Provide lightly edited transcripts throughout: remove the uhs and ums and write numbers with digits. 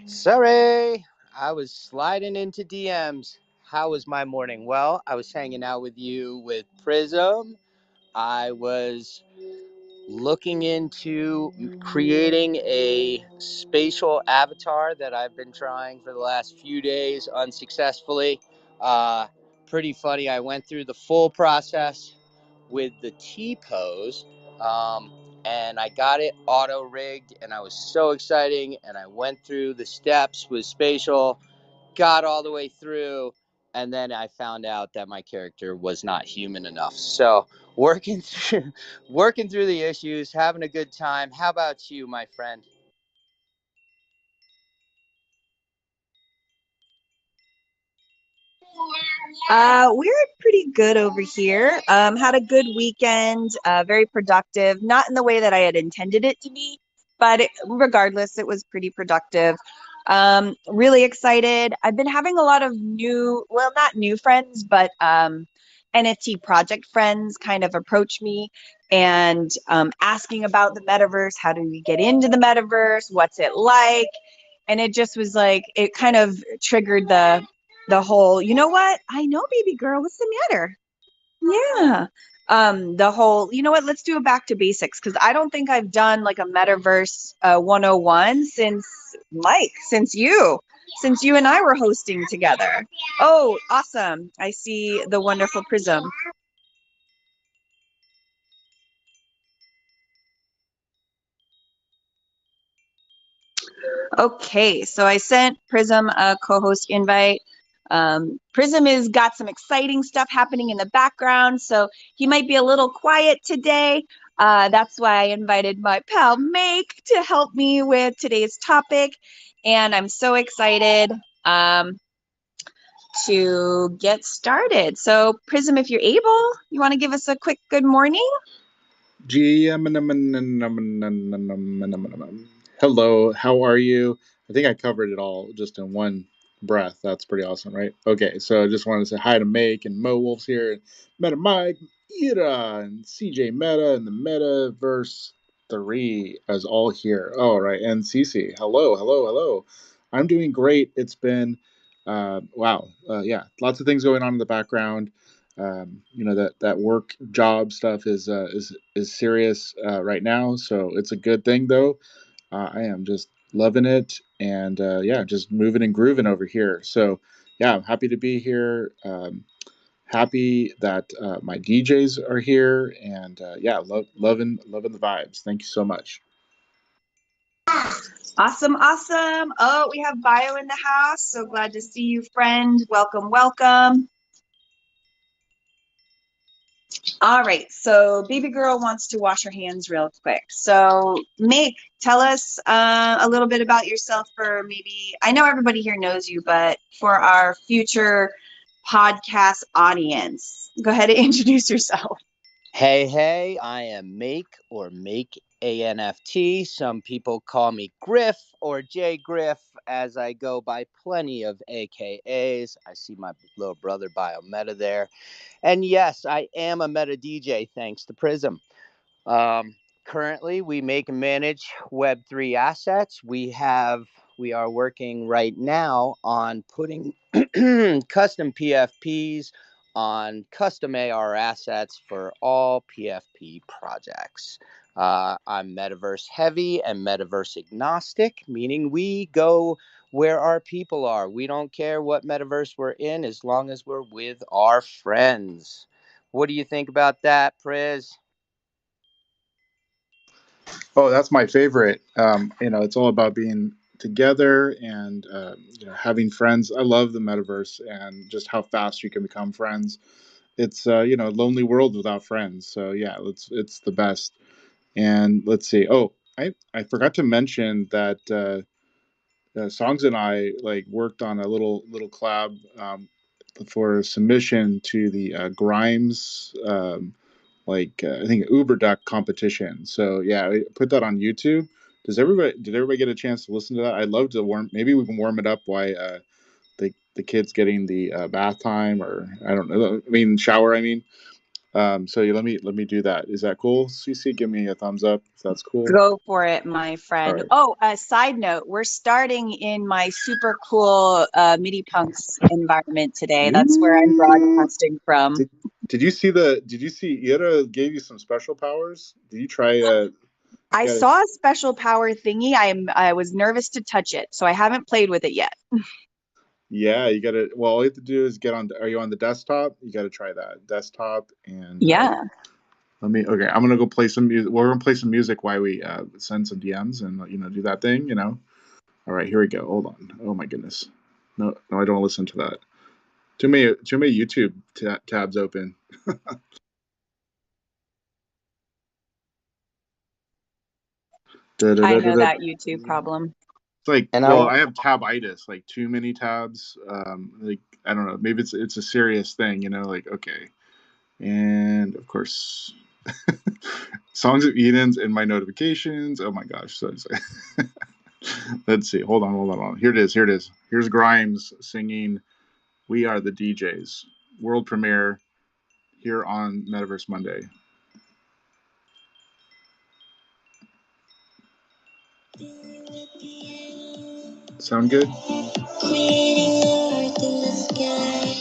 Sorry, I was sliding into DMs. How was my morning? Well, I was hanging out with you with Prism. I was looking into creating a spatial avatar that I've been trying for the last few days unsuccessfully. Uh, Pretty funny. I went through the full process with the T pose. Um, and I got it auto rigged, and I was so exciting. And I went through the steps with spatial, got all the way through, and then I found out that my character was not human enough. So working through working through the issues, having a good time. How about you, my friend? We're pretty good over here. Had a good weekend, very productive, not in the way that I had intended it to be, but regardless, it was pretty productive. Really excited. I've been having a lot of new, well, not new friends, but NFT project friends kind of approach me and asking about the metaverse. How do we get into the metaverse? What's it like? And it just was like, it kind of triggered the whole, you know what? I know, baby girl, what's the matter? Yeah. The whole, you know what? Let's do it back to basics because I don't think I've done like a metaverse 101 since Mike, since you and I were hosting together. Oh, awesome. I see the wonderful Prism. Okay, so I sent Prism a co-host invite. Prism has got some exciting stuff happening in the background, so he might be a little quiet today. That's why I invited my pal Make to help me with today's topic, and I'm so excited um, to get started. So, Prism, if you're able, you want to give us a quick good morning? Hello, how are you? I think I covered it all just in one breath. That's pretty awesome, right? Okay, so I just wanted to say hi to Make and Mo Wolf's here, and Meta Mike, Ira, and CJ Meta, and the Metaverse 3 is all here. Oh, right, and Cece. Hello, hello, hello. I'm doing great. It's been, wow, yeah, lots of things going on in the background. That work job stuff is serious right now, so it's a good thing though. I am just loving it, and yeah, just moving and grooving over here. So yeah, I'm happy to be here. Happy that my DJs are here, and yeah, loving the vibes. Thank you so much. Awesome, awesome. Oh, we have Bio in the house. So glad to see you, friend. Welcome, welcome. All right, so baby girl wants to wash her hands real quick. So, Make, tell us a little bit about yourself for maybe, I know everybody here knows you, but for our future podcast audience, go ahead and introduce yourself. Hey, hey, I am Make or Make ANFT. Some people call me Griff or J Griff as I go by plenty of AKAs. I see my little brother Biometa there. And yes, I am a meta DJ thanks to Prism. Um, Currently, we make and manage Web3 assets. We are working right now on putting custom PFPs on custom AR assets for all PFP projects. I'm metaverse heavy and metaverse agnostic, meaning we go where our people are. We don't care what metaverse we're in as long as we're with our friends. What do you think about that, Priz? Oh, that's my favorite. It's all about being together and having friends. I love the metaverse and just how fast you can become friends. It's a lonely world without friends. So yeah, it's the best. And let's see. Oh, I forgot to mention that Songs and I like worked on a little collab for submission to the Grimes I think Uber Duck competition. So yeah, I put that on YouTube. Did everybody get a chance to listen to that? I'd love to warm. Maybe we can warm it up while the kids getting the bath time, or I don't know. I mean shower. I mean. So let me do that. Is that cool? CC, give me a thumbs up if that's cool. Go for it, my All friend. right. Oh, a side note, we're starting in my super cool MIDI punks environment today. That's where I'm Ooh. broadcasting from. Did you see Ira gave you some special powers? Did you try I yeah, saw a special power thingy. I was nervous to touch it, so I haven't played with it yet. yeah, you gotta well all you have to do is get on are you on the desktop? You gotta try that. Desktop and Yeah, okay, I'm gonna go play some music. We're gonna play some music while we send some DMs and do that thing. All right, here we go. Hold on. Oh my goodness. No, no, I don't listen to that. Too many YouTube tabs open. I know Da-da-da-da-da. that YouTube problem. It's like, And well, I have tabitis, like too many tabs. Like I don't know, maybe it's a serious thing. Like okay, and of course, songs of Eden's in my notifications. Oh my gosh, so it's like, let's see. Hold on. Here it is. Here it is. Here's Grimes singing "We Are the DJs" world premiere here on Metaverse Monday. Sound good? Creating earth in the sky,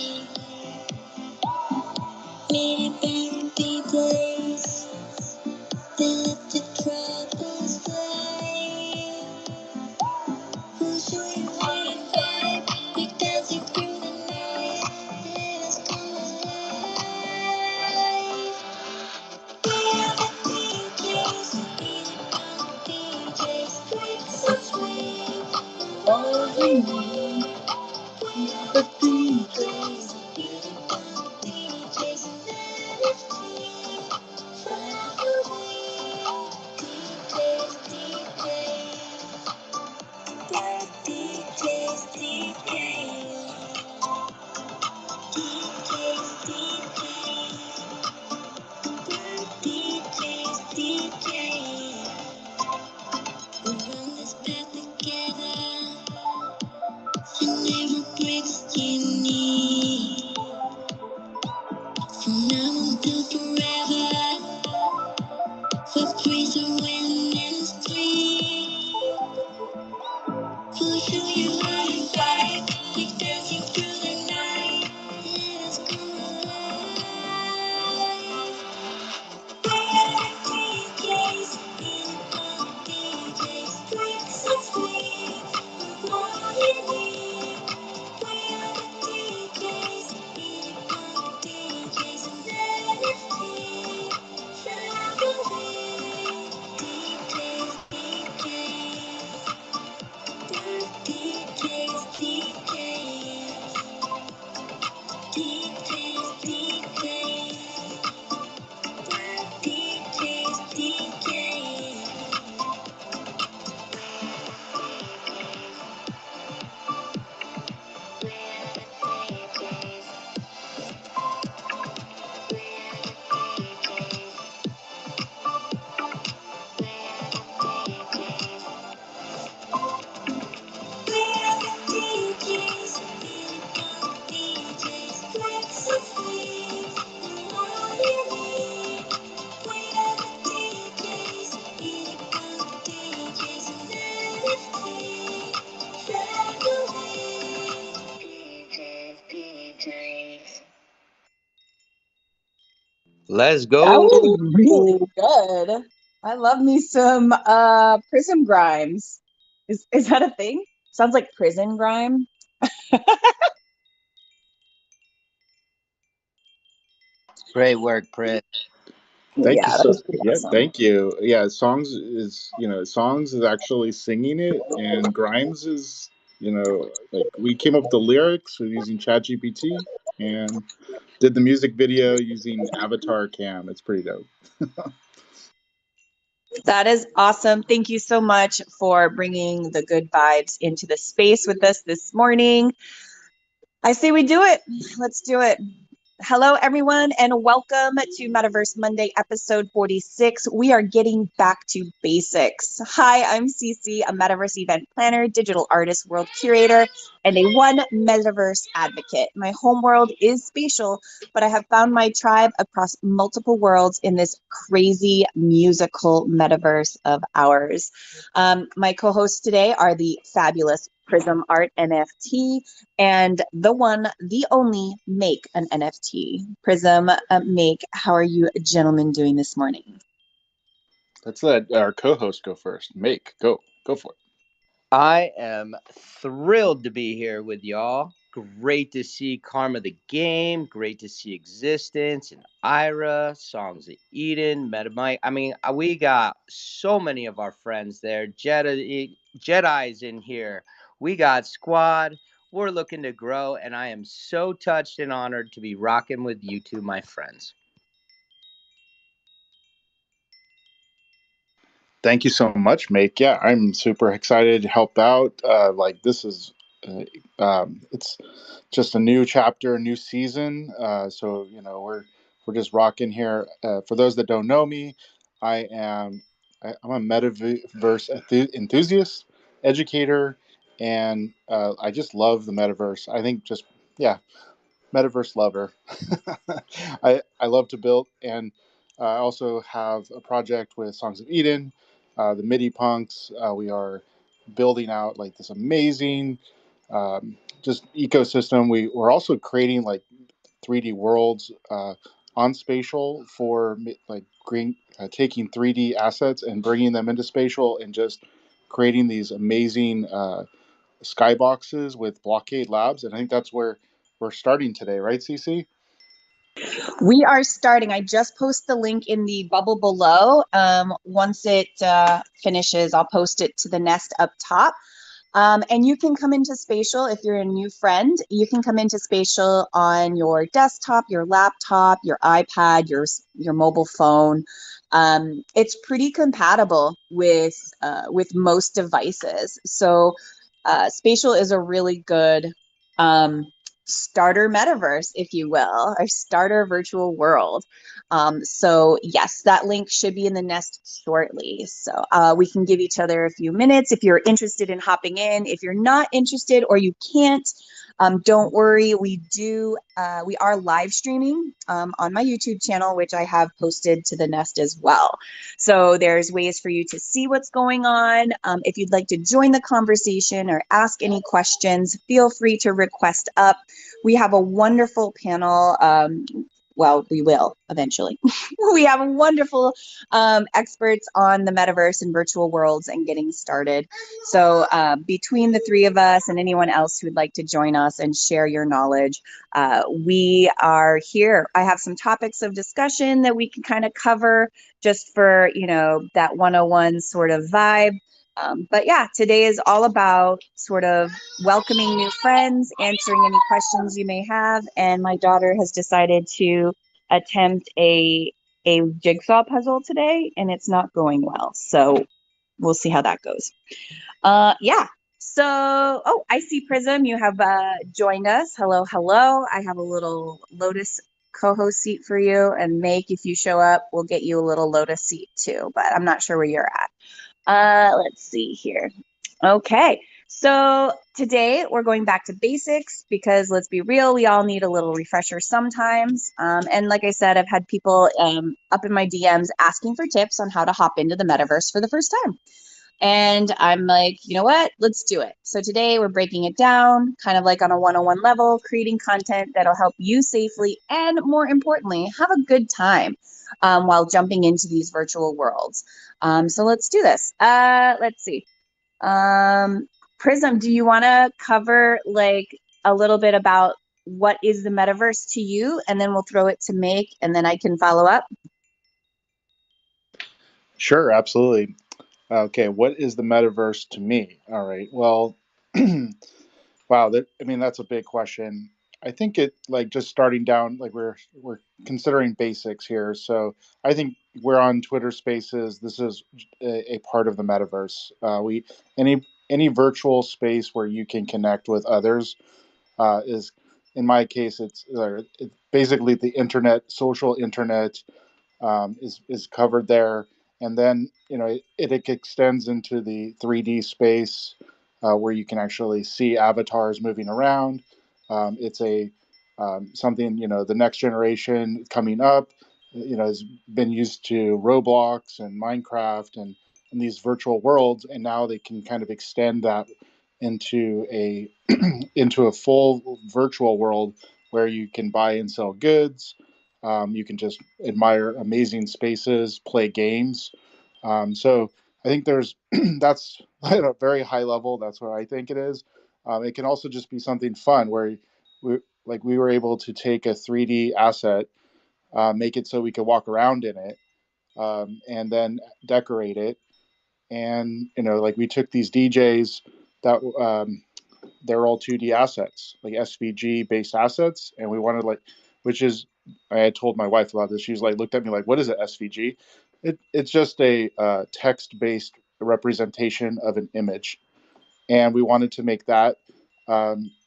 made it back the days, then let the troubles fly. We'll show you what it's like, we dancing through the night, let us come alive. We are the DJs, be the DJs, drink so sweet, all you need. We are the DJs, be the DJs, let us see, fly away. DJs, DJs, DJs. We run this path together, so never breaks your knee. From now until forever, for praise and when it's free. We'll show you how to fight. We dancing through the night. Let us come alive. We are the DJs, in DJs, drinks so sweet. We're all you need. We are the DJs, in DJs, and let us be. Fly away. DJs, DJs, DJs, DJs. We are the DJs, DJs, drinks so sweet, and all you need. We are the DJs, DJs, and let us be. Fly away. DJs. let's That go. was really good. I love me some Prism Grimes. Is that a thing? Sounds like prison grime. Great work, Prit. Thank you Yeah, that so. was pretty Yeah, awesome. thank you. Yeah, songs is actually singing it, and Grimes is like we came up with the lyrics with using ChatGPT and did the music video using Avatar Cam. It's pretty dope. That is awesome. Thank you so much for bringing the good vibes into the space with us this morning. I say we do it. Let's do it. Hello, everyone, and welcome to Metaverse Monday, episode 46. We are getting back to basics. Hi, I'm Cece, a Metaverse event planner, digital artist, world curator, and a one Metaverse advocate. My home world is spatial, but I have found my tribe across multiple worlds in this crazy musical metaverse of ours. My co hosts today are the fabulous Prism Art NFT and the one, the only, Make an NFT. Prism, Make, how are you gentlemen doing this morning? Let's let our co-host go first. Make go for it. I am thrilled to be here with y'all. Great to see Karma the Game. Great to see Existence and Ira, Songs of Eden, Metamite. I mean, we got so many of our friends there. Jedi's in here. We got Squad. We're looking to grow, and I am so touched and honored to be rocking with you two, my friends. Thank you so much, Make. Yeah, I'm super excited to help out. Like this is, uh, it's just a new chapter, a new season. So we're just rocking here. For those that don't know me, I'm a metaverse enthusiast, educator, and I just love the metaverse. I think just yeah, metaverse lover. I love to build, and I also have a project with Songs of Eden, the MIDI punks. We are building out like this amazing just ecosystem. We're also creating like 3D worlds on spatial for like green, taking 3D assets and bringing them into spatial and just creating these amazing skyboxes with Blockade Labs. And I think that's where we're starting today, right, CC? We are starting. I just post the link in the bubble below. Once it finishes, I'll post it to the nest up top. And you can come into Spatial if you're a new friend. You can come into Spatial on your desktop, your laptop, your iPad, your mobile phone. It's pretty compatible with most devices. So Spatial is a really good um, starter metaverse, if you will, or starter virtual world. So yes, that link should be in the nest shortly. So we can give each other a few minutes if you're interested in hopping in. If you're not interested or you can't, don't worry. We are live streaming on my YouTube channel, which I have posted to the nest as well. So there's ways for you to see what's going on. If you'd like to join the conversation or ask any questions, feel free to request up. We have a wonderful panel. Well, we will eventually. We have wonderful experts on the metaverse and virtual worlds and getting started. So, between the three of us and anyone else who would like to join us and share your knowledge, we are here. I have some topics of discussion that we can kind of cover just for, that 101 sort of vibe. But yeah, today is all about sort of welcoming new friends, answering any questions you may have. And my daughter has decided to attempt a jigsaw puzzle today, and it's not going well. So we'll see how that goes. Yeah. So, oh, I see Prism. You have joined us. Hello, hello. I have a little Lotus co-host seat for you, and Make, if you show up, we'll get you a little Lotus seat too. But I'm not sure where you're at. Let's see here. Okay. So today we're going back to basics because let's be real, we all need a little refresher sometimes. And like I said, I've had people up in my DMs asking for tips on how to hop into the metaverse for the first time. And I'm like, you know what? Let's do it. So today we're breaking it down, kind of like on a 101 level, creating content that'll help you safely and more importantly, have a good time while jumping into these virtual worlds. So let's do this. Let's see. Um, Prism, do you want to cover like a little bit about what is the metaverse to you? And then we'll throw it to Make and then I can follow up. Sure, absolutely. Okay, what is the metaverse to me? All right. Well, wow. That's a big question. I think it like just starting down, like we're considering basics here. So I think we're on Twitter Spaces. This is a part of the metaverse. We any virtual space where you can connect with others is. in my case, it's basically the internet, social internet, is covered there. And then it extends into the 3D space, where you can actually see avatars moving around. It's a something, the next generation coming up, has been used to Roblox and Minecraft and these virtual worlds, and now they can kind of extend that into a into a full virtual world where you can buy and sell goods. You can just admire amazing spaces, play games. So I think there's that's at a very high level. That's what I think it is. It can also just be something fun where we were able to take a 3D asset, make it so we could walk around in it, and then decorate it. And like we took these DJs that they're all 2D assets, like SVG based assets, and we wanted which is, I had told my wife about this. She's like looked at me like, "What is it, SVG?" It's just a text based representation of an image, and we wanted to make that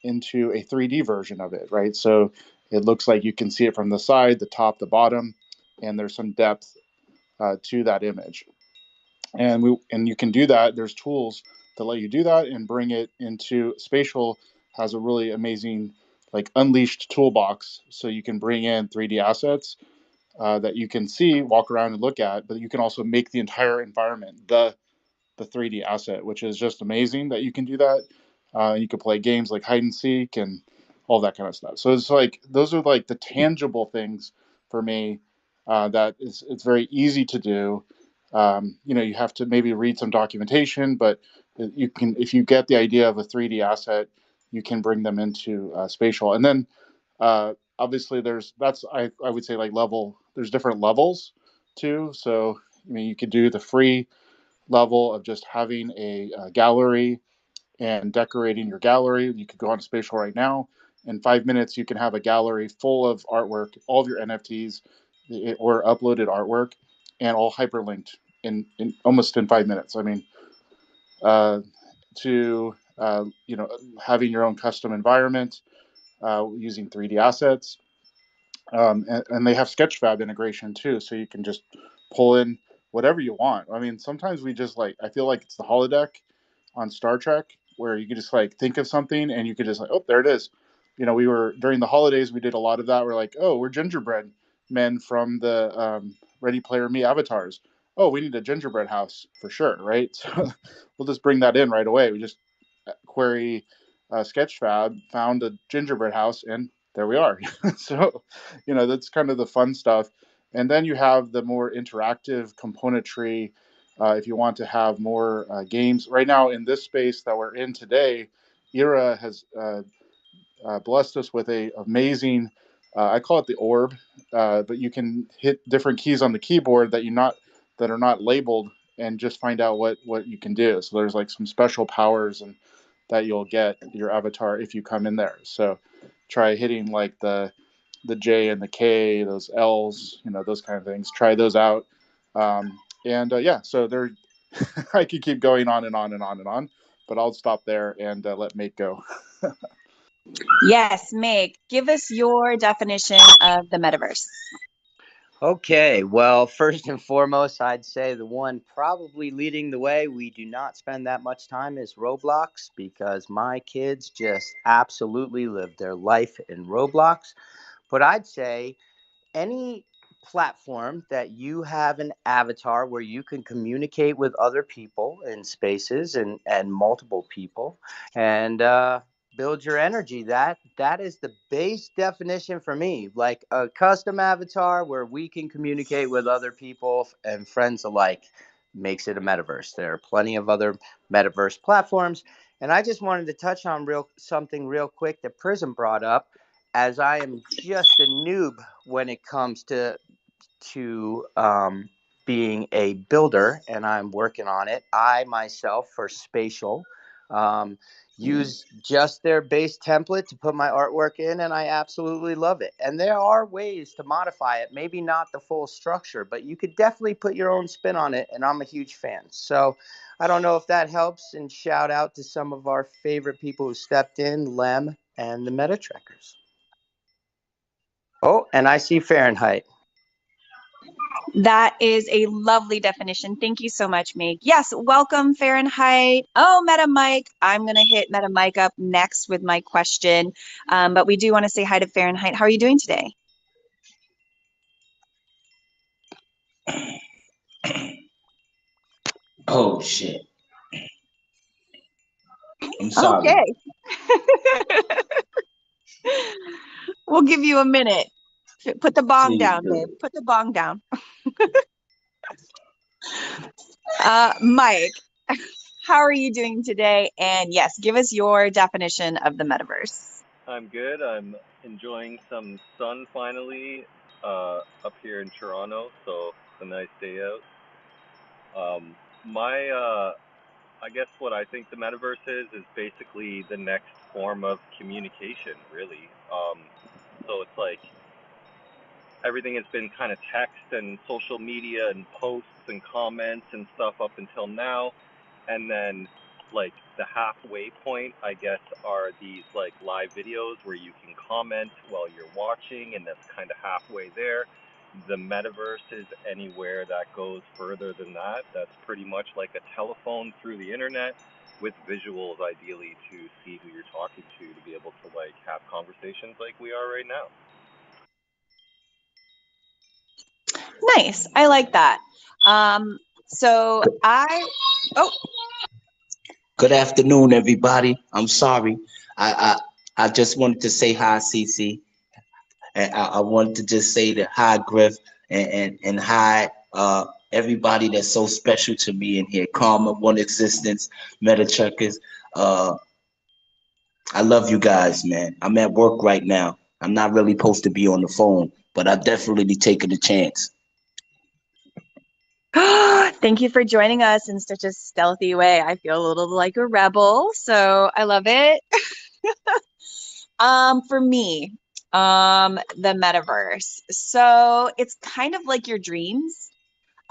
into a 3D version of it, right? So it looks like you can see it from the side, the top, the bottom, and there's some depth to that image. And you can do that. There's tools to let you do that and bring it into spatial. Has a really amazing like unleashed toolbox, so you can bring in 3D assets that you can see, walk around, and look at, but you can also make the entire environment the 3D asset, which is just amazing that you can do that. You can play games like hide and seek and all that kind of stuff. So it's like those are like the tangible things for me, that it's very easy to do. You have to maybe read some documentation, but you can, if you get the idea of a 3D asset, you can bring them into spatial. And then obviously I would say like level. There's different levels too. So I mean, you could do the free level of just having a gallery and decorating your gallery. You could go on Spatial right now. In 5 minutes, you can have a gallery full of artwork, all of your NFTs or uploaded artwork, and all hyperlinked in almost in 5 minutes. I mean, uh, to having your own custom environment using 3D assets, and they have Sketchfab integration too, so you can just pull in whatever you want. I mean, sometimes we just like, I feel like it's the holodeck on Star Trek where you could just like think of something and you could just like, oh, there it is. We were during the holidays, we did a lot of that. We're like, oh, we're gingerbread men from the Ready Player Me avatars. Oh, we need a gingerbread house for sure, right? So we'll just bring that in right away. We just query Sketchfab, found a gingerbread house, and there we are. So, that's kind of the fun stuff. And then you have the more interactive componentry. If you want to have more games, right now in this space that we're in today, Era has blessed us with a amazing. I call it the orb, but you can hit different keys on the keyboard that are not labeled, and just find out what you can do. So there's like some special powers and that you'll get your avatar if you come in there. So try hitting like the J and the K, those L's, those kind of things. Try those out. And yeah, so there, I could keep going on and on and on and on, but I'll stop there and let Mate go. Yes, Meg, give us your definition of the metaverse. Okay, well, first and foremost, I'd say the one probably leading the way we do not spend that much time is Roblox, because my kids just absolutely live their life in Roblox. But I'd say any platform that you have an avatar where you can communicate with other people in spaces and multiple people, and build your energy, that is the base definition for me. Like a custom avatar where we can communicate with other people and friends alike makes it a metaverse. There are plenty of other metaverse platforms, and I just wanted to touch on something real quick that Prism brought up, as I am just a noob when it comes to being a builder, and I'm working on it. I myself, for spatial, um, use just their base template to put my artwork in, and I absolutely love it. And there are ways to modify it, maybe not the full structure, but you could definitely put your own spin on it, and I'm a huge fan. So I don't know if that helps, and shout out to some of our favorite people who stepped in, Lem and the Meta Trekkers. Oh, and I see Fahrenheit. That is a lovely definition. Thank you so much, Meg. Yes, welcome Fahrenheit. Oh, Meta Mike. I'm going to hit Meta Mike up next with my question. But we do want to say hi to Fahrenheit. How are you doing today? Oh shit. I'm sorry. Okay. We'll give you a minute. Put the bong Please down, babe. do. Put the bong down. Mike, how are you doing today? And yes, give us your definition of the metaverse. I'm good. I'm enjoying some sun finally up here in Toronto, so it's a nice day out. My I guess what I think the metaverse is basically the next form of communication, really. So it's like everything has been kind of text and social media and posts and comments and stuff up until now, and then like the halfway point, I guess, are these like live videos where you can comment while you're watching, and that's kind of halfway there. The metaverse is anywhere that goes further than that. That's pretty much like a telephone through the internet with visuals, ideally, to see who you're talking to be able to like have conversations like we are right now. Nice. I like that. So I, oh, Good afternoon, everybody. I'm sorry. I just wanted to say hi, Cece, and I wanted to just say that hi, Griff, and hi, everybody that's so special to me in here. Karma, One Existence, Meta Checkers. Uh, I love you guys, man. I'm at work right now. I'm not really supposed to be on the phone, but I definitely taking a chance. thank you for joining us in such a stealthy way. I feel a little like a rebel, so I love it. For me, the metaverse. So it's kind of like your dreams.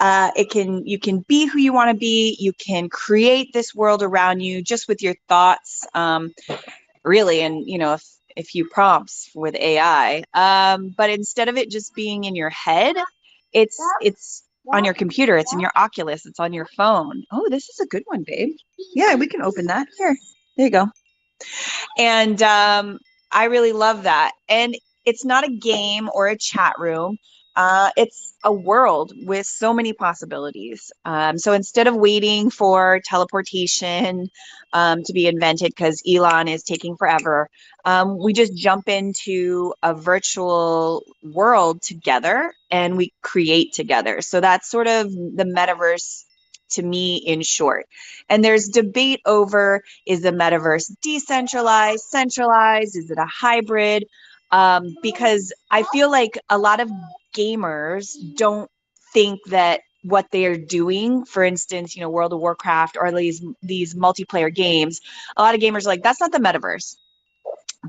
You can be who you want to be. You can create this world around you just with your thoughts, really, and a few prompts with AI. But instead of it just being in your head, it's on your computer. It's in your Oculus. It's on your phone. Oh, this is a good one, babe. Yeah, we can open that. Here, there you go. And I really love that. And it's not a game or a chat room. It's a world with so many possibilities. So instead of waiting for teleportation to be invented because Elon is taking forever, we just jump into a virtual world together and we create together. So that's sort of the metaverse to me in short. And there's debate over, is the metaverse decentralized, centralized? Is it a hybrid? Because I feel like a lot of gamers don't think that what they are doing, for instance, World of Warcraft or these multiplayer games, a lot of gamers are like, that's not the metaverse.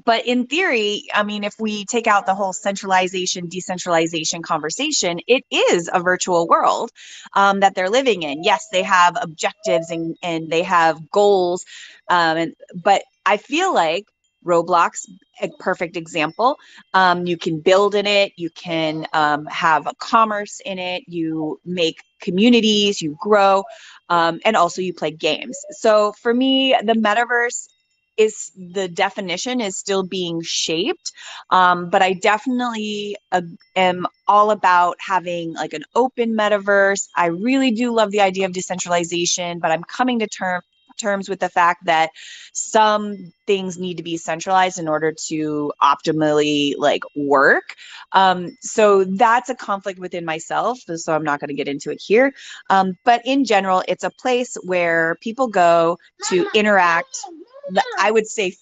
But in theory, I mean, if we take out the whole centralization, decentralization conversation, it is a virtual world that they're living in. Yes, they have objectives and they have goals. But I feel like Roblox, a perfect example. You can build in it, you can have a commerce in it, you make communities, you grow, and also you play games. So for me, the metaverse is the definition is still being shaped. But I definitely am all about having like an open metaverse. I really do love the idea of decentralization, but I'm coming to terms with the fact that some things need to be centralized in order to optimally like work. So that's a conflict within myself. So I'm not going to get into it here. But in general, it's a place where people go to interact. I would say,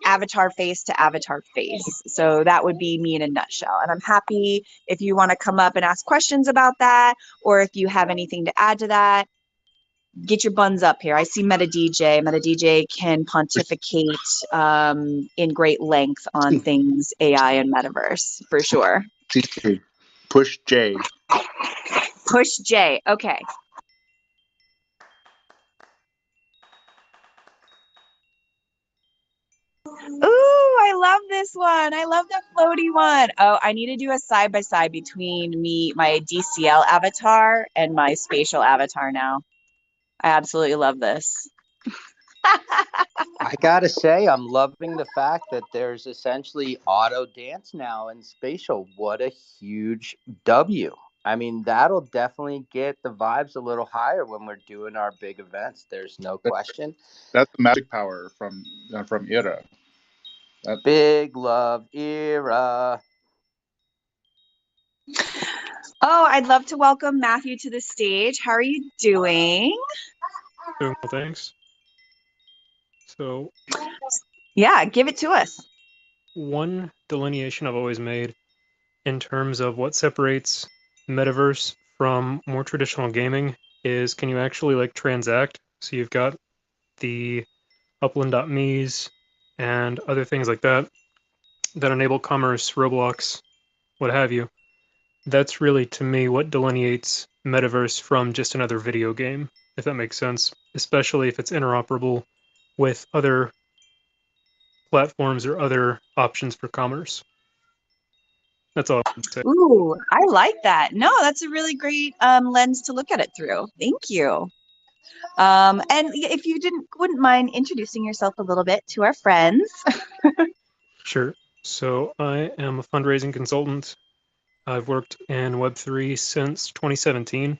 avatar face to avatar face. So that would be me in a nutshell. And I'm happy if you want to come up and ask questions about that, or if you have anything to add to that, get your buns up here. I see Meta DJ. Meta DJ can pontificate in great length on things AI and metaverse for sure. Push J. Push J. Okay. Ooh, I love this one. I love the floaty one. Oh, I need to do a side by side between my DCL avatar and my spatial avatar now. I absolutely love this. I gotta say, I'm loving the fact that there's essentially auto dance now in spatial. What a huge W. I mean, that'll definitely get the vibes a little higher when we're doing our big events. There's no question. That's the magic power from Ira. That, Big love era. Oh, I'd love to welcome Matthew to the stage. How are you doing? Doing well, thanks. So, Yeah, give it to us. one delineation I've always made in terms of what separates metaverse from more traditional gaming is, can you actually like transact? So you've got the upland.me's and other things like that that enable commerce, Roblox, what have you. That's really, to me, what delineates metaverse from just another video game, if that makes sense, especially if it's interoperable with other platforms or other options for commerce. That's all I would say. Ooh, I like that. No, that's a really great lens to look at it through. Thank you. And if you wouldn't mind introducing yourself a little bit to our friends. Sure. So I am a fundraising consultant. I've worked in Web3 since 2017,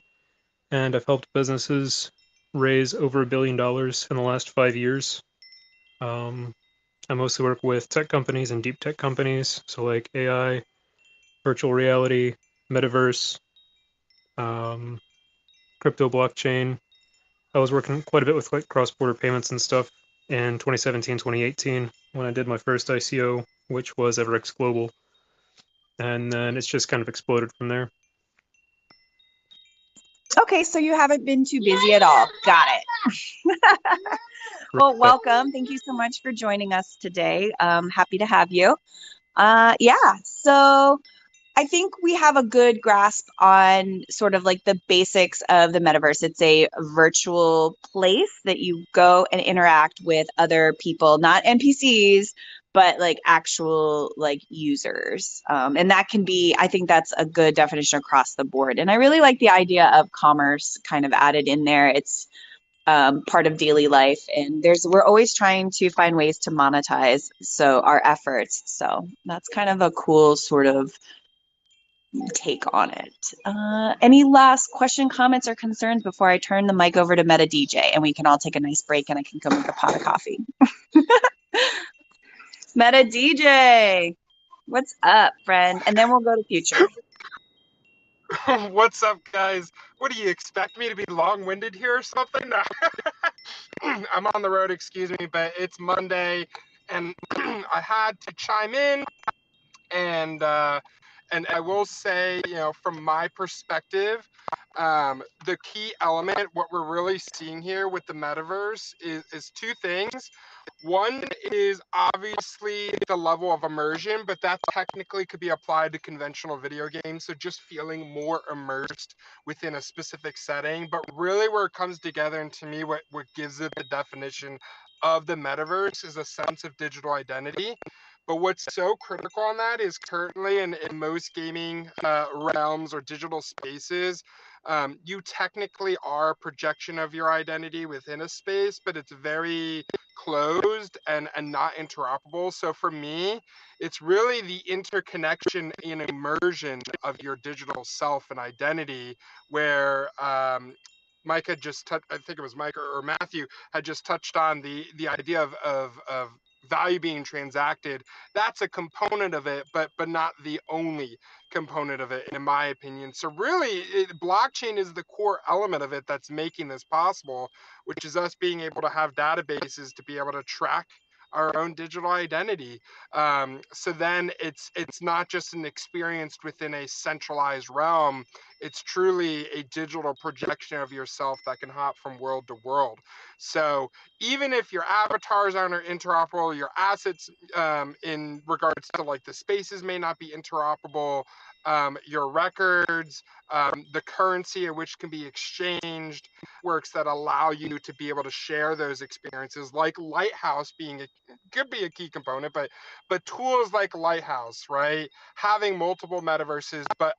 and I've helped businesses raise over $1 billion in the last 5 years. I mostly work with tech companies and deep tech companies, so like AI, virtual reality, metaverse, um, crypto blockchain. I was working quite a bit with like cross-border payments and stuff in 2017, 2018 when I did my first ICO, which was EverX Global. And then it's just kind of exploded from there. Okay, so you haven't been too busy at all. Got it. Well, welcome. Thank you so much for joining us today. Happy to have you. Yeah, so I think we have a good grasp on sort of like the basics of the metaverse. It's a virtual place that you go and interact with other people, not NPCs, but like actual like users. And that can be, I think that's a good definition across the board. And I really like the idea of commerce kind of added in there. It's part of daily life, and we're always trying to find ways to monetize our efforts. So that's kind of a cool sort of take on it. Any last question, comments, or concerns before I turn the mic over to Meta DJ and we can all take a nice break and I can go make a pot of coffee? Meta DJ, what's up, friend? And then we'll go to future. What's up, guys? What do you expect me to be long-winded here or something? I'm on the road, excuse me, but it's Monday, and I had to chime in, and I will say, from my perspective, the key element, what we're really seeing here with the metaverse is two things. One is obviously the level of immersion, but that technically could be applied to conventional video games. So just feeling more immersed within a specific setting. But really where it comes together, and to me, what gives it the definition of the metaverse is a sense of digital identity. But what's so critical on that is currently in most gaming realms or digital spaces, you technically are a projection of your identity within a space, but it's very closed and not interoperable. So for me, it's really the interconnection and immersion of your digital self and identity where Mike had just I think it was Mike or Matthew had just touched on the idea of value being transacted. That's a component of it, but not the only component of it, in my opinion. So really, blockchain is the core element of it that's making this possible, which is us being able to have databases to be able to track our own digital identity. So then it's not just an experience within a centralized realm. It's truly a digital projection of yourself that can hop from world to world. So even if your avatars aren't interoperable, your assets in regards to like the spaces may not be interoperable. your records, the currency at which can be exchanged, works that allow you to be able to share those experiences, like Lighthouse could be a key component, but tools like Lighthouse, right? Having multiple metaverses, but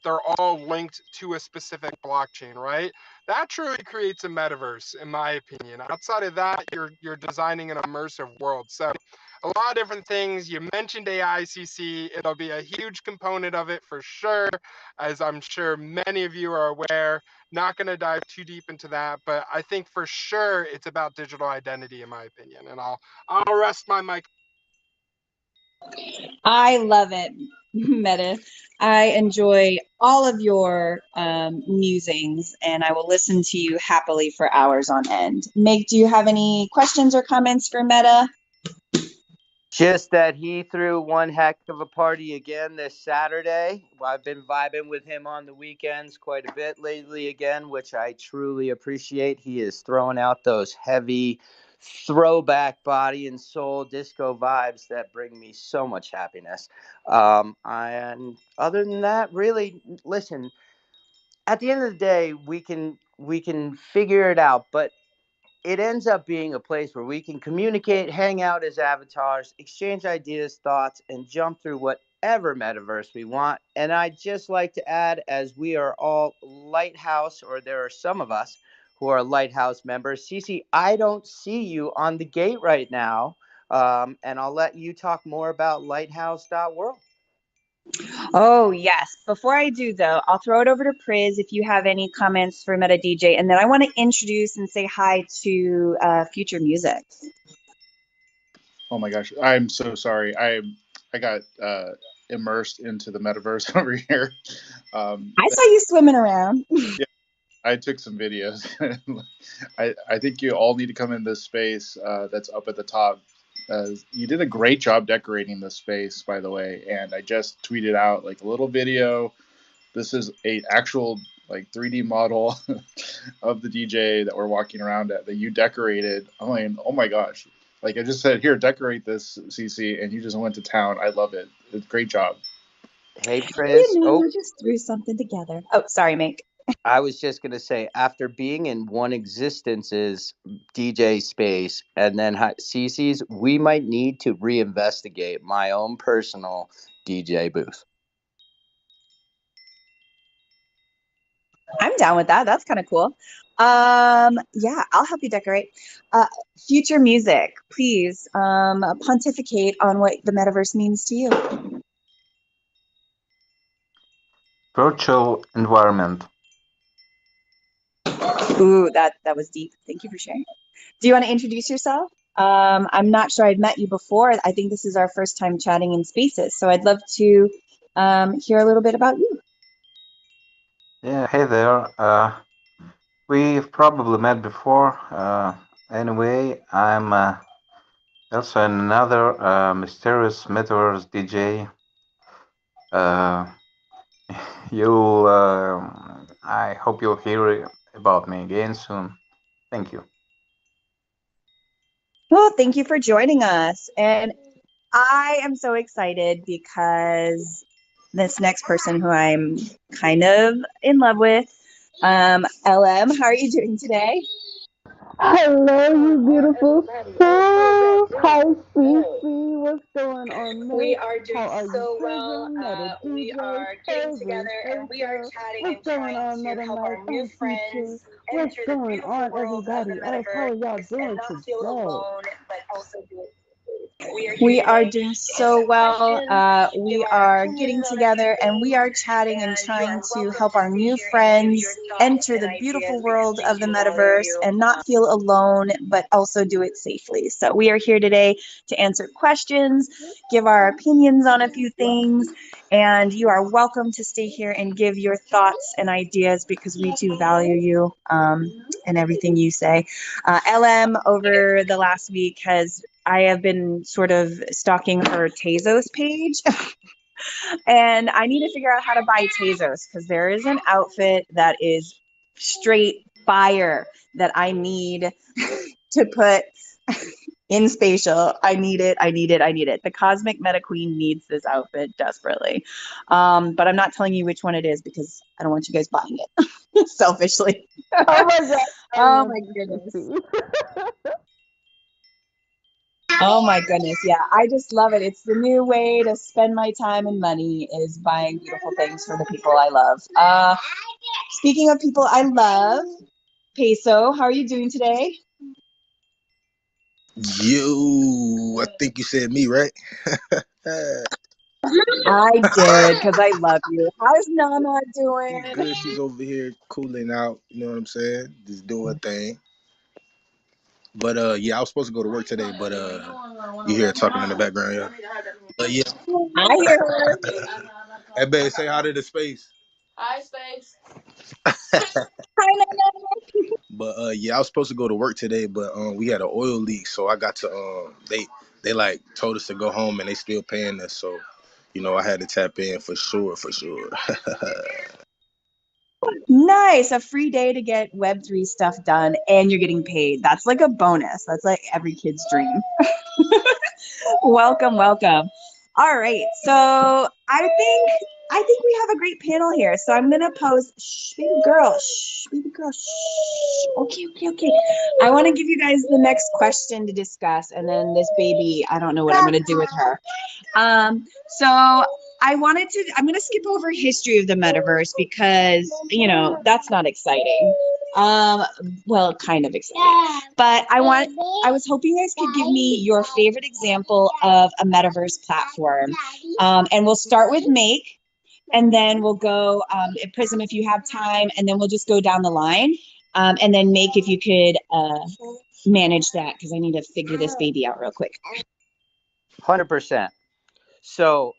they're all linked to a specific blockchain, right? That truly creates a metaverse, in my opinion. Outside of that, you're designing an immersive world. So a lot of different things. You mentioned AICC. It'll be a huge component of it for sure, as I'm sure many of you are aware. Not going to dive too deep into that, but I think for sure it's about digital identity, in my opinion. And I'll rest my mic. I love it, Meta. I enjoy all of your musings, and I will listen to you happily for hours on end. Meg, do you have any questions or comments for Meta? Just that he threw one heck of a party again this Saturday. I've been vibing with him on the weekends quite a bit lately again, which I truly appreciate. He is throwing out those heavy throwback body and soul disco vibes that bring me so much happiness. And other than that, really, listen, at the end of the day, we can figure it out, but it ends up being a place where we can communicate, hang out as avatars, exchange ideas, thoughts, and jump through whatever metaverse we want. And I'd just like to add, as we are all Lighthouse, or there are some of us who are Lighthouse members, Cece, I don't see you on the gate right now. And I'll let you talk more about lighthouse.world. Oh, yes. Before I do, though, I'll throw it over to Priz if you have any comments for Meta DJ. And then I want to introduce and say hi to Future Music. Oh my gosh, I'm so sorry. I got immersed into the metaverse over here. I saw you swimming around. Yeah, I took some videos. I think you all need to come in this space that's up at the top. You did a great job decorating this space, by the way. And I just tweeted out like a little video. This is a actual like 3D model of the DJ that we're walking around at that you decorated. I mean, oh my gosh. Like I just said, here, decorate this, CC, and you just went to town. I love it. It's great job. Hey, Priz. Oh, Just threw something together. Oh, sorry, Mike. I was just going to say, after being in one existence's DJ space and then CC's, we might need to reinvestigate my own personal DJ booth. I'm down with that. That's kind of cool. Yeah, I'll help you decorate. Future Music, please pontificate on what the metaverse means to you. Virtual environment. Ooh, that was deep. Thank you for sharing. Do you want to introduce yourself? I'm not sure I've met you before. I think this is our first time chatting in Spaces, so I'd love to hear a little bit about you. Yeah, hey there. We've probably met before. Anyway, I'm also another mysterious metaverse DJ. You'll, I hope you'll hear about me again soon. Thank you. Well, thank you for joining us. And I am so excited because this next person who I'm kind of in love with, LM, how are you doing today? Hello, you beautiful souls. Hi, Cece. What's going on, We mate? are doing How are you, so well. Prism? Meta We DJ. are getting Hey, together Bruce. Hey, and we are Phil. chatting and What's going trying on, to Meta help Mike? our new I'm friends Future. What's enter the going beautiful on, world of the everybody else? How metaverse are y'all and doing not feel today? alone, but also do it. We are doing so well. We are getting together and we are chatting and trying to help our new friends enter the beautiful world of the metaverse and not feel alone, but also do it safely. So we are here today to answer questions, give our opinions on a few things, and you are welcome to stay here and give your thoughts and ideas because we do value you and everything you say. LM over the last week I have been sort of stalking her Tezos page and I need to figure out how to buy Tezos because there is an outfit that is straight fire that I need to put in spatial. I need it. I need it. I need it. The Cosmic Meta Queen needs this outfit desperately. But I'm not telling you which one it is because I don't want you guys buying it selfishly. Oh my god, I Oh love my you, goodness. Cece. Oh my goodness. Yeah, I just love it. It's the new way to spend my time and money is buying beautiful things for the people I love. Speaking of people I love, Peso, how are you doing today? You, I think you said me, right? I did because I love you. How's Nana She's doing? good. She's over here cooling out. You know what I'm saying? Just doing her thing. But yeah, I was supposed to go to work today, but you hear her talking in the background, yeah. But yeah, I hear her. hey babe, say hi to the space. Hi, Nana. But yeah, I was supposed to go to work today, but we had an oil leak, so I got to they like told us to go home, and they still paying us, so you know I had to tap in for sure, for sure. Nice. A free day to get Web3 stuff done and you're getting paid. That's like a bonus. That's like every kid's dream. Welcome, welcome. All right. So I think we have a great panel here. So I'm gonna pose baby girl, shh. Okay, okay, okay. I want to give you guys the next question to discuss, and then this baby, I don't know what I'm gonna do with her. So I'm going to skip over history of the metaverse because, that's not exciting. Um, well, kind of exciting. But I was hoping you guys could give me your favorite example of a metaverse platform. And we'll start with Make, and then we'll go at Prism if you have time, and then we'll just go down the line. And then Make, if you could manage that because I need to figure this baby out real quick. 100%. So,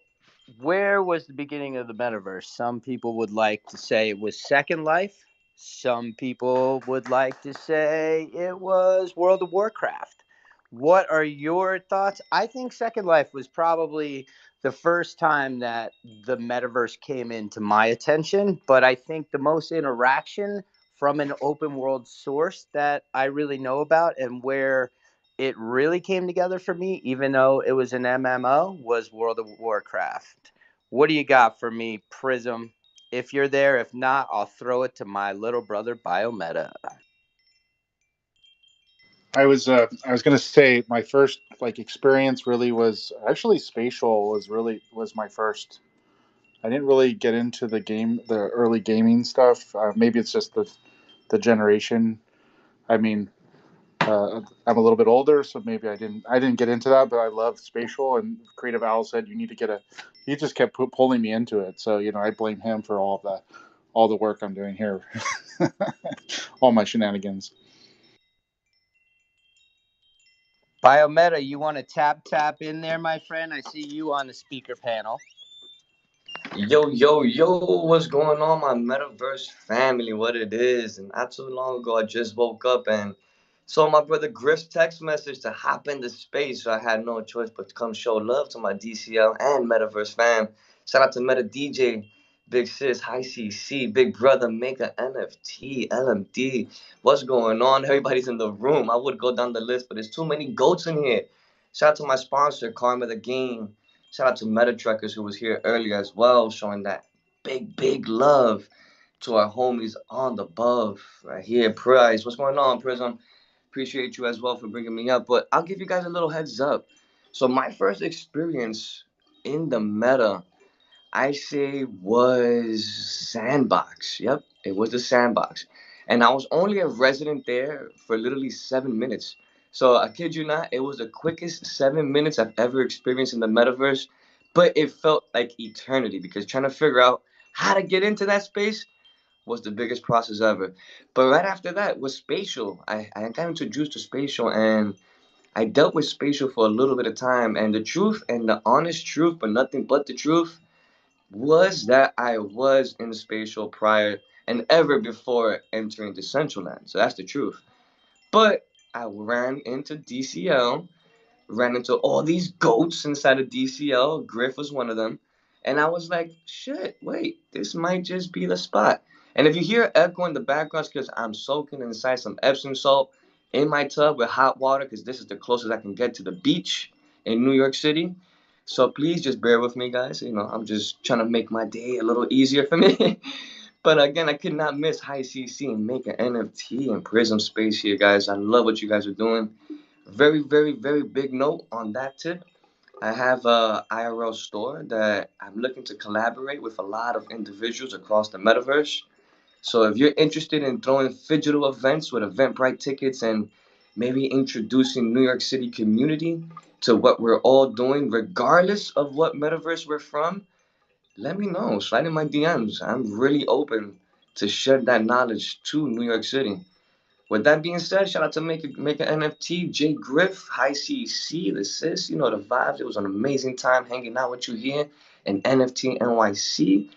where was the beginning of the metaverse? Some people would like to say it was Second Life. Some people would like to say it was World of Warcraft. What are your thoughts? I think Second Life was probably the first time that the metaverse came into my attention, but I think the most interaction from an open world source that I really know about and where it really came together for me, even though it was an MMO, was World of Warcraft. What do you got for me, Prism? If you're there, if not, I'll throw it to my little brother, Biometa. I was gonna say my first like experience really was actually spatial was my first. I didn't really get into the early gaming stuff. Maybe it's just the generation. I mean, I'm a little bit older, so maybe I didn't get into that, but I love spatial. And Creative Owl said you need to get a. He just kept pulling me into it, so I blame him for all the work I'm doing here, all my shenanigans. Biometa, you want to tap in there, my friend? I see you on the speaker panel. Yo, yo, yo, what's going on, my metaverse family? What it is. And not too long ago, I just woke up and saw my brother Griff's text message to hop into space. So I had no choice but to come show love to my DCL and metaverse fam. Shout out to Meta DJ, Big Sis, Hi CC, Big Brother, Make a NFT, LMD. What's going on? Everybody's in the room. I would go down the list, but there's too many goats in here. Shout out to my sponsor, Karma the Game. Shout out to Meta Truckers who was here earlier as well, showing that big, big love to our homies on the above right here. Prize, what's going on, Prism? Appreciate you as well for bringing me up. But I'll give you guys a little heads up. So my first experience in the meta I say was Sandbox. Yep, it was the Sandbox. And I was only a resident there for literally 7 minutes. So I kid you not, it was the quickest 7 minutes I've ever experienced in the metaverse. But it felt like eternity because trying to figure out how to get into that space was the biggest process ever. But right after that was spatial. I got introduced to spatial and I dealt with spatial for a little bit of time. And the truth and the honest truth, but nothing but the truth, was that I was in spatial prior and ever before entering the Central Land. So that's the truth. But I ran into DCL, ran into all these goats inside of DCL. Griff was one of them. And I was like, shit, wait, this might just be the spot. And if you hear echo in the background, it's because I'm soaking inside some Epsom salt. in my tub with hot water because this is the closest I can get to the beach in New York City. So please just bear with me, guys. I'm just trying to make my day a little easier for me. But again, I could not miss High CC and make an NFT and Prism Space here, guys. I love what you guys are doing. Very, very, very big note on that tip. I have a IRL store that I'm looking to collaborate with a lot of individuals across the metaverse. So if you're interested in throwing digital events with Eventbrite tickets and maybe introducing New York City community to what we're all doing, regardless of what metaverse we're from, let me know. Slide in my DMs. I'm really open to share that knowledge to New York City. With that being said, shout out to make an NFT, J Griff, High CC, the sis. You know the vibes. It was an amazing time hanging out with you here in NFT NYC.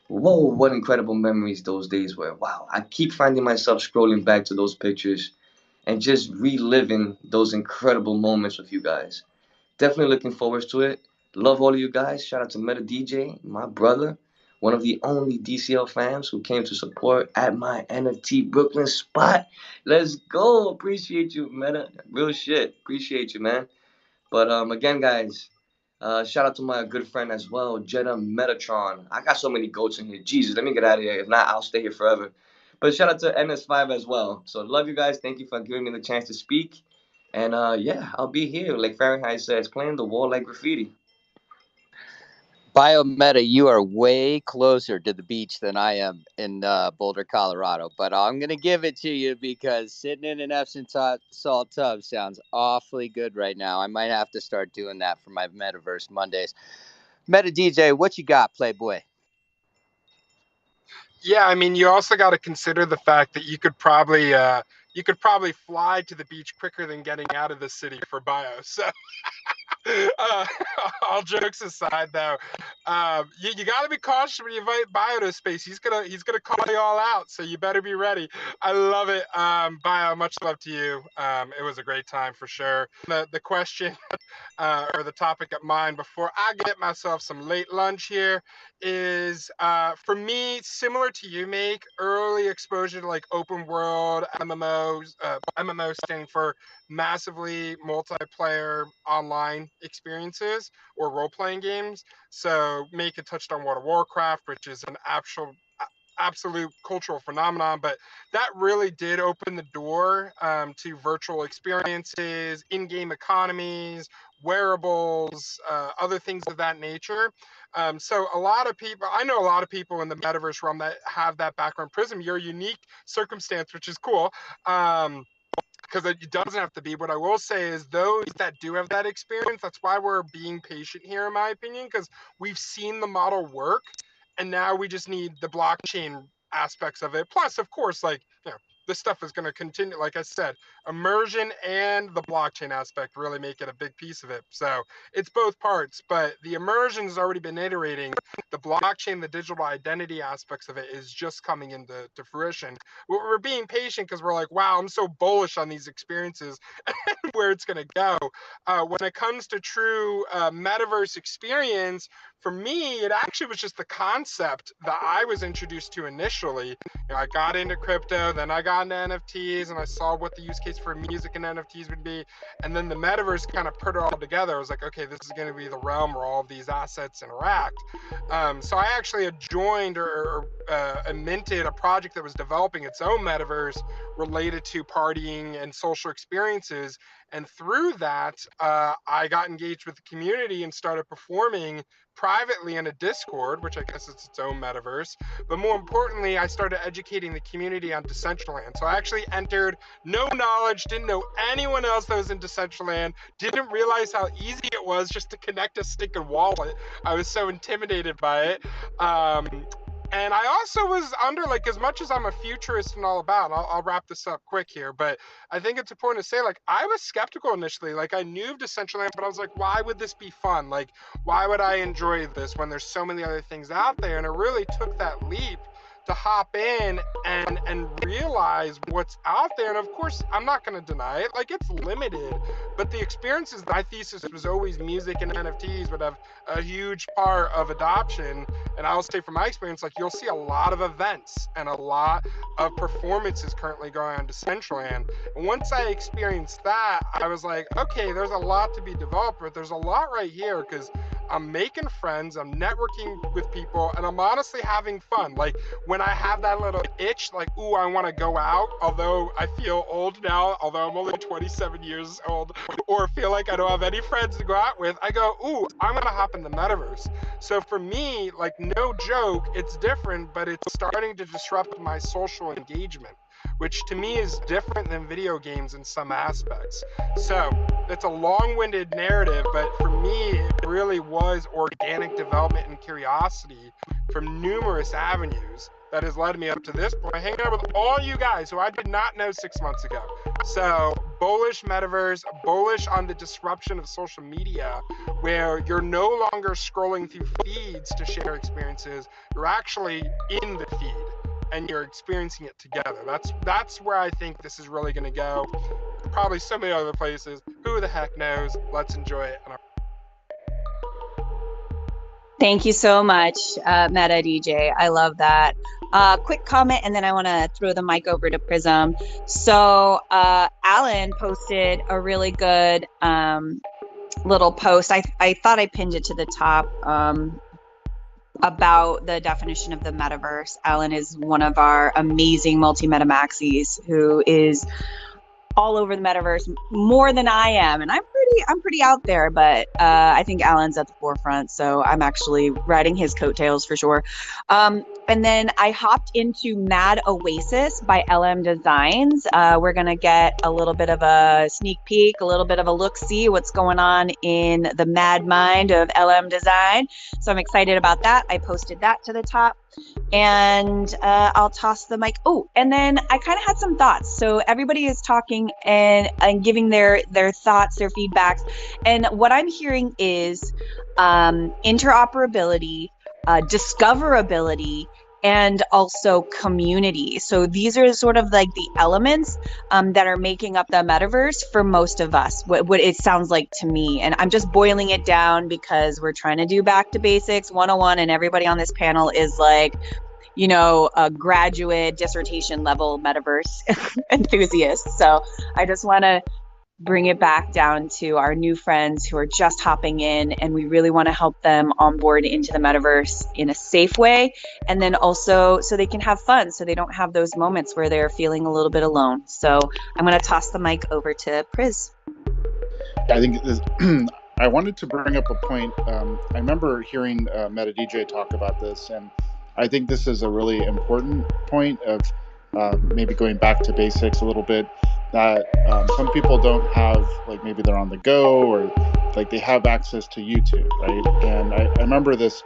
Whoa, what incredible memories those days were. Wow, I keep finding myself scrolling back to those pictures and just reliving those incredible moments with you guys. Definitely looking forward to it. Love all of you guys. Shout out to Meta DJ, my brother, one of the only DCL fans who came to support at my NFT Brooklyn spot. Let's go. Appreciate you, Meta. Real shit. Appreciate you, man. But again, guys, shout out to my good friend as well, Jeddah Metatron. I got so many goats in here. Jesus, let me get out of here. If not, I'll stay here forever. But shout out to NS5 as well. So love you guys. Thank you for giving me the chance to speak. And yeah, I'll be here. Like Fahrenheit says, playing the wall like graffiti. Biometa, you are way closer to the beach than I am in Boulder, Colorado. But I'm going to give it to you because sitting in an Epsom salt tub sounds awfully good right now. I might have to start doing that for my Metaverse Mondays. Meta DJ, what you got, Playboy? Yeah, I mean, you also got to consider the fact that you could probably fly to the beach quicker than getting out of the city for bio. So uh, all jokes aside, though, you got to be cautious when you invite Bio to space. He's gonna call you all out, so you better be ready. I love it, Bio. Much love to you. It was a great time for sure. The question or the topic at mind before I get myself some late lunch here is for me similar to you, make early exposure to like open world MMOs. MMO standing for massively multiplayer online experiences or role playing games. So make it touched on World of Warcraft, which is an absolute cultural phenomenon, but that really did open the door to virtual experiences, in-game economies, wearables, other things of that nature. So a lot of people, I know a lot of people in the metaverse realm that have that background. Prism, you're a unique circumstance, which is cool. Because it doesn't have to be. What I will say is those that do have that experience, that's why we're being patient here, in my opinion, because we've seen the model work, and now we just need the blockchain aspects of it. Plus, of course, like this stuff is going to continue. Like I said, immersion and the blockchain aspect really make it a big piece of it. So it's both parts, but the immersion has already been iterating. The blockchain, the digital identity aspects of it is just coming into fruition. We're being patient because we're like, wow, I'm so bullish on these experiences and where it's going to go. When it comes to true metaverse experience, for me, it actually was just the concept that I was introduced to initially. I got into crypto, then I got into NFTs, and I saw what the use case for music and NFTs would be. And then the metaverse kind of put it all together. I was like, okay, this is going to be the realm where all of these assets interact. So I actually had joined or minted a project that was developing its own metaverse related to partying and social experiences. And through that, I got engaged with the community and started performing privately in a Discord, which I guess is its own metaverse. But more importantly, I started educating the community on Decentraland. So I actually entered, no knowledge, didn't know anyone else that was in Decentraland, didn't realize how easy it was just to connect a stinking wallet. I was so intimidated by it. And I also was under, like, as much as I'm a futurist and all about, and I'll wrap this up quick here, but I think it's important to say, like, I was skeptical initially. Like, I knew of Decentraland, but I was like, why would this be fun? Like, why would I enjoy this when there's so many other things out there? And it really took that leap to hop in and realize what's out there. And of course, I'm not going to deny it. Like, it's limited, but the experiences, my thesis was always music and NFTs would have a huge part of adoption. And I'll say from my experience, like, you'll see a lot of events and a lot of performances currently going on Decentraland. And once I experienced that, I was like, okay, there's a lot to be developed, but there's a lot right here because I'm making friends, I'm networking with people, and I'm honestly having fun. Like, when I have that little itch, like, ooh, I want to go out, although I feel old now, although I'm only 27 years old, or feel like I don't have any friends to go out with, I go, ooh, I'm going to hop in the metaverse. So for me, like, no joke, it's different, but it's starting to disrupt my social engagement, which to me is different than video games in some aspects. So it's a long-winded narrative, but for me, it really was organic development and curiosity from numerous avenues that has led me up to this point, hanging out with all you guys who I did not know 6 months ago. So bullish metaverse, bullish on the disruption of social media, where you're no longer scrolling through feeds to share experiences, you're actually in the feed and you're experiencing it together. That's where I think this is really going to go. Probably so many other places. Who the heck knows? Let's enjoy it. Thank you so much, Meta DJ. I love that. Quick comment, and then I want to throw the mic over to Prism. So Alan posted a really good little post. I thought I pinned it to the top about the definition of the metaverse. Alan is one of our amazing multi-meta maxis who is all over the metaverse more than I am, and I'm pretty out there, but I think Alan's at the forefront, so I'm actually riding his coattails for sure. And then I hopped into Mad Oasis by LM Designs. We're gonna get a little bit of a sneak peek, a little bit of a look-see what's going on in the mad mind of LM Design. So I'm excited about that. I posted that to the top. And I'll toss the mic. Oh, and then I kind of had some thoughts. So everybody is talking and giving their thoughts, their feedbacks. And what I'm hearing is interoperability, discoverability, and also community. So these are sort of like the elements that are making up the metaverse for most of us, what it sounds like to me. And I'm just boiling it down because we're trying to do back to basics 101, and everybody on this panel is like, you know, a graduate dissertation level metaverse enthusiast. So I just want to bring it back down to our new friends who are just hopping in, and we really want to help them onboard into the metaverse in a safe way, and then also so they can have fun, so they don't have those moments where they're feeling a little bit alone. So I'm going to toss the mic over to Priz. I think this, I wanted to bring up a point. I remember hearing Meta DJ talk about this, and I think this is a really important point of maybe going back to basics a little bit. That some people don't have, like, maybe they're on the go, or like they have access to YouTube, right? And I remember this,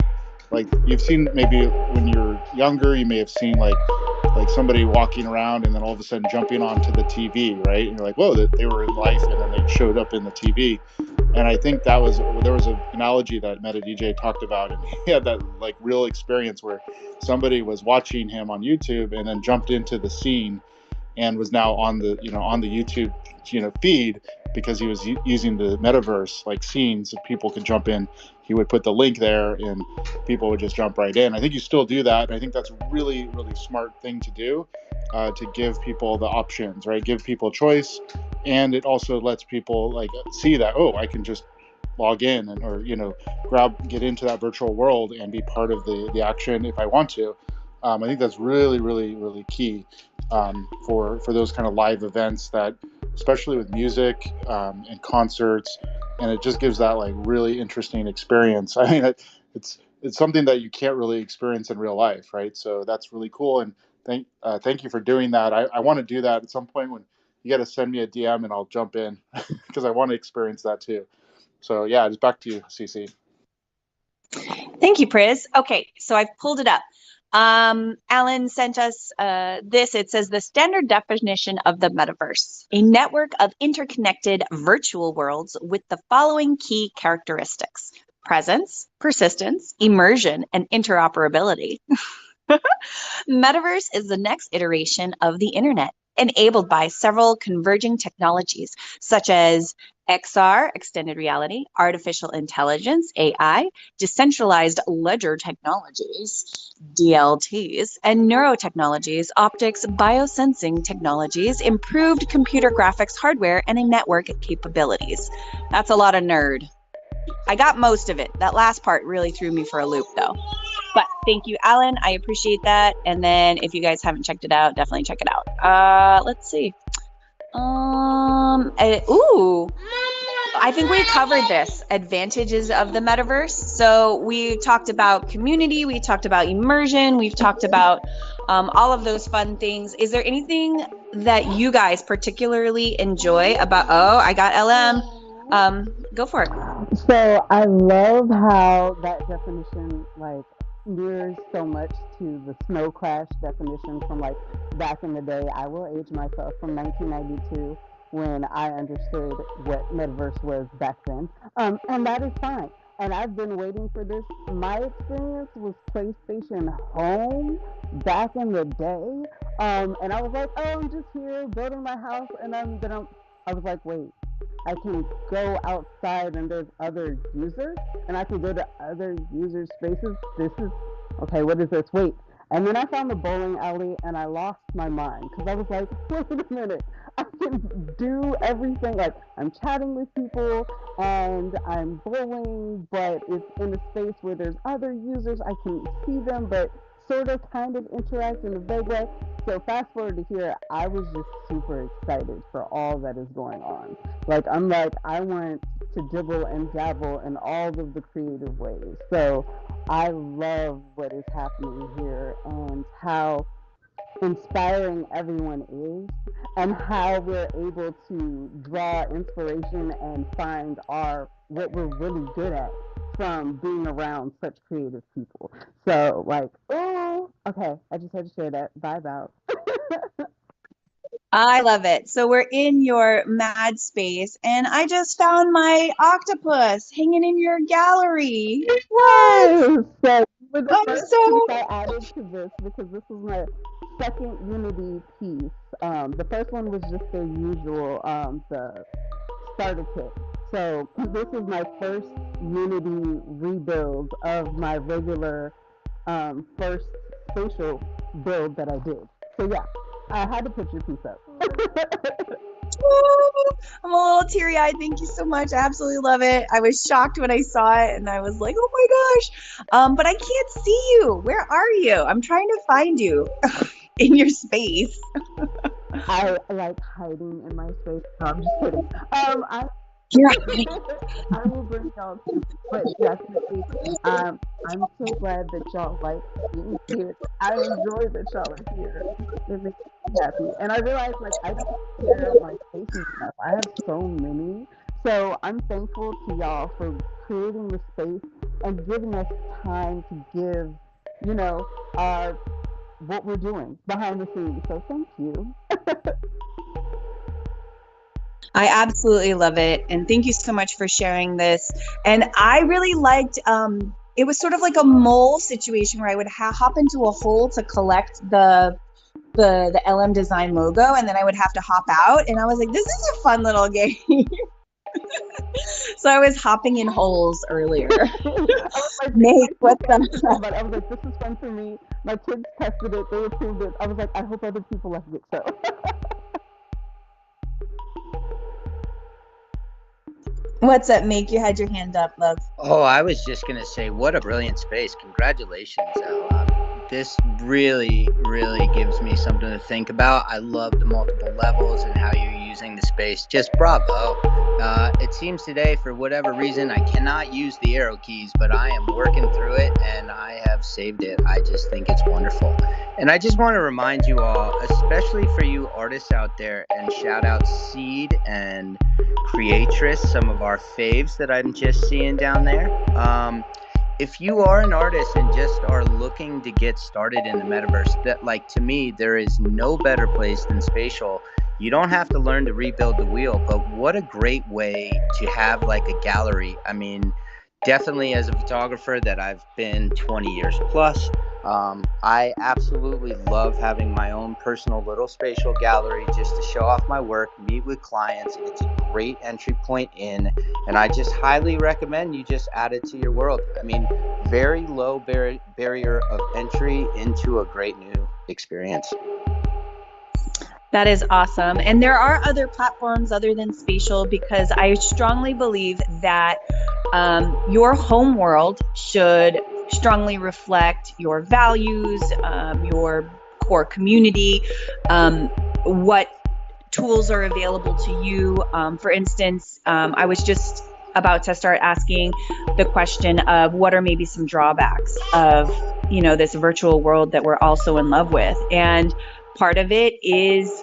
like, you've seen maybe when you're younger, you may have seen like somebody walking around and then all of a sudden jumping onto the TV, right? And you're like, whoa, they were in life, and then they showed up in the TV. And I think there was an analogy that Meta DJ talked about, and he had that like real experience where somebody was watching him on YouTube and then jumped into the scene and was now on the YouTube feed, because he was using the metaverse like scenes, so people could jump in. He would put the link there and people would just jump right in. I think you still do that. I think that's a really, really smart thing to do, to give people the options, right? Give people choice, and it also lets people like see that, oh, I can just log in and, or get into that virtual world and be part of the action if I want to. I think that's really, really, really key for those kind of live events, that especially with music and concerts, and it just gives that like really interesting experience. I mean, it's something that you can't really experience in real life, right? So that's really cool, and thank you for doing that. I want to do that at some point. When you got to send me a DM and I'll jump in because I want to experience that too. So yeah, just back to you, CC. Thank you, Priz. Okay, so I've pulled it up. Alan sent us this. It says the standard definition of the metaverse: a network of interconnected virtual worlds with the following key characteristics: presence, persistence, immersion, and interoperability. Metaverse is the next iteration of the internet, enabled by several converging technologies such as XR, extended reality, artificial intelligence, AI, decentralized ledger technologies, DLTs, and neurotechnologies, optics, biosensing technologies, improved computer graphics hardware, and a network capabilities. That's a lot of nerd. I got most of it. That last part really threw me for a loop, though. But thank you, Alan. I appreciate that. And then if you guys haven't checked it out, definitely check it out. Let's see. Ooh, I think we covered this, advantages of the metaverse. So we talked about community, we talked about immersion, we've talked about all of those fun things. Is there anything that you guys particularly enjoy about, oh, I got LM. Go for it. So I love how that definition like mirrors so much to the snow crash definition from like back in the day. I will age myself from 1992 when I understood what metaverse was back then, and that is fine. And I've been waiting for this. My experience was PlayStation Home back in the day, and I was like, oh, I'm just here building my house, and I was like, wait, I can go outside and there's other users, and I can go to other users' spaces. This is okay. What is this? Wait. And then I found the bowling alley and I lost my mind because I was like, wait a minute. I can do everything. Like, I'm chatting with people and I'm bowling, but it's in a space where there's other users. I can see them, but sort of kind of interact in a vague way. So fast forward to here, I was just super excited for all that is going on. Like, I'm like, I want to dibble and dabble in all of the creative ways. So I love what is happening here and how inspiring everyone is, and how we're able to draw inspiration and find our what we're really good at from being around such creative people. So like, oh, okay, I just had to share that vibe out. I love it. So we're in your mad space, and I just found my octopus hanging in your gallery. What? Yes. So you were the I'm first piece so I added to this because this was my second Unity piece. The first one was just the usual, the starter kit. So this is my first Unity rebuild of my regular first spatial build that I did. So yeah, I had to put your piece up. I'm a little teary eyed. Thank you so much. I absolutely love it. I was shocked when I saw it and I was like, oh my gosh. But I can't see you. Where are you? I'm trying to find you in your space. I like hiding in my space. No, I'm just kidding. I Yeah. I will bring y'all to, but definitely, I'm so glad that y'all like being here. I enjoy that y'all are here. It makes me happy, and I realize like I don't share my spaces enough. I have so many, so I'm thankful to y'all for creating the space and giving us time to give, you know, our what we're doing behind the scenes. So thank you. I absolutely love it. And thank you so much for sharing this. And I really liked it was sort of like a mole situation where I would hop into a hole to collect the LM design logo, and then I would have to hop out, and I was like, this is a fun little game. So I was hopping in holes earlier. I was like, Nate, what's up? but I was like, this is fun for me. My kids tested it, they approved it. I was like, I hope other people like it. So What's up, Make? You had your hand up, love. Oh, I was just going to say, what a brilliant space. Congratulations, Ella. This really, really gives me something to think about. I love the multiple levels and how you're using the space. Just bravo. It seems today, for whatever reason, I cannot use the arrow keys, but I am working through it and I have saved it. I just think it's wonderful. And I just want to remind you all, especially for you artists out there, and shout out Seed and Creatress, some of our faves that I'm just seeing down there. If you are an artist and just are looking to get started in the metaverse, that, like, to me, there is no better place than spatial. You don't have to learn to rebuild the wheel, but what a great way to have like a gallery. I mean, definitely as a photographer that I've been 20 years plus, I absolutely love having my own personal little spatial gallery just to show off my work, meet with clients. It's a great entry point in, and I just highly recommend you just add it to your world. I mean, very low barrier of entry into a great new experience. That is awesome. And there are other platforms other than spatial because I strongly believe that your home world should strongly reflect your values, your core community, what tools are available to you. For instance, I was just about to start asking the question of what are maybe some drawbacks of this virtual world that we're also in love with. And part of it is,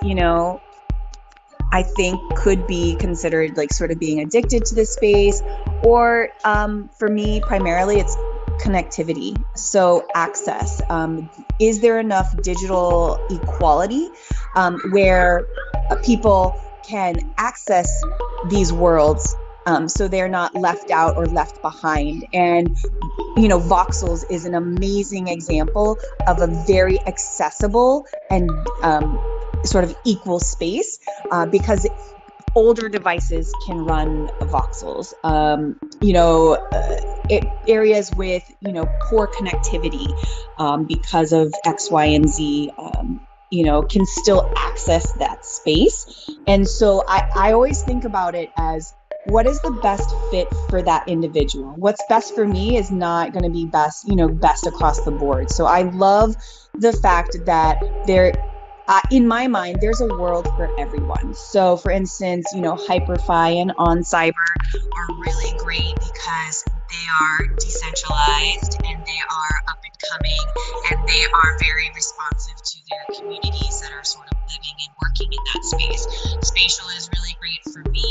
I think could be considered like sort of being addicted to the space. Or for me, primarily, it's connectivity. So, access. Is there enough digital equality where people can access these worlds so they're not left out or left behind? And voxels is an amazing example of a very accessible and sort of equal space because older devices can run voxels. Areas with poor connectivity because of X, Y, and Z. Can still access that space. And so I always think about it as what is the best fit for that individual? What's best for me is not going to be best across the board. So I love the fact that in my mind, there's a world for everyone. So, for instance, Hyperfi and On Cyber are really great because they are decentralized and they are up and coming and they are very responsive to their communities that are sort of living and working in that space. Spatial is really great for me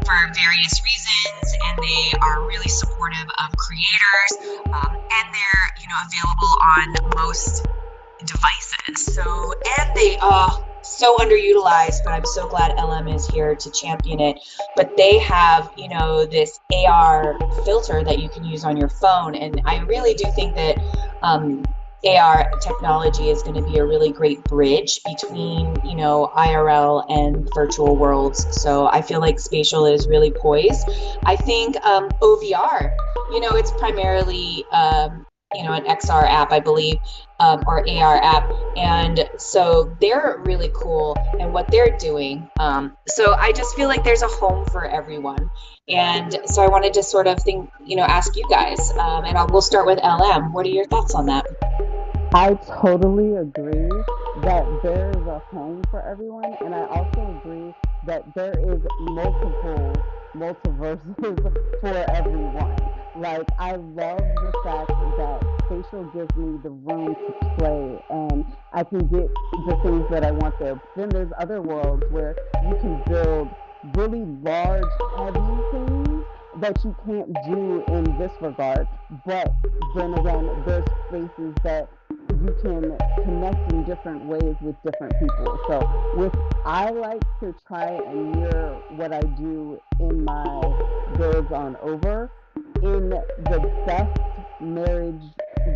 for various reasons, and they are really supportive of creators, and they're available on most devices. And they are so underutilized, but I'm so glad LM is here to champion it. But they have, this AR filter that you can use on your phone. And I really do think that AR technology is going to be a really great bridge between, IRL and virtual worlds. So I feel like spatial is really poised. I think OVR, it's primarily, an XR app, I believe, or AR app. And so they're really cool and what they're doing. So I just feel like there's a home for everyone. And so I wanted to sort of ask you guys, and we'll start with LM. What are your thoughts on that? I totally agree that there is a home for everyone, and I also agree that there is multiverses for everyone. Like, I love the fact that spatial gives me the room to play, and I can get the things that I want there. Then there's other worlds where you can build really large, heavy things that you can't do in this regard. But then again, there's spaces that you can connect in different ways with different people. So with I like to try and mirror what I do in my builds on over in the best marriage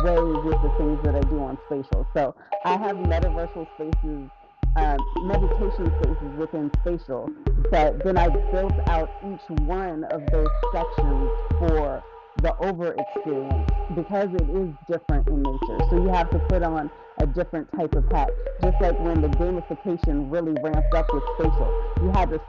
way with the things that I do on spatial. So I have metaversal spaces, meditation spaces within spatial, but then I built out each one of those sections for the over experience because it is different in nature. So you have to put on a different type of hat. Just like when the gamification really ramped up with spatial, you had to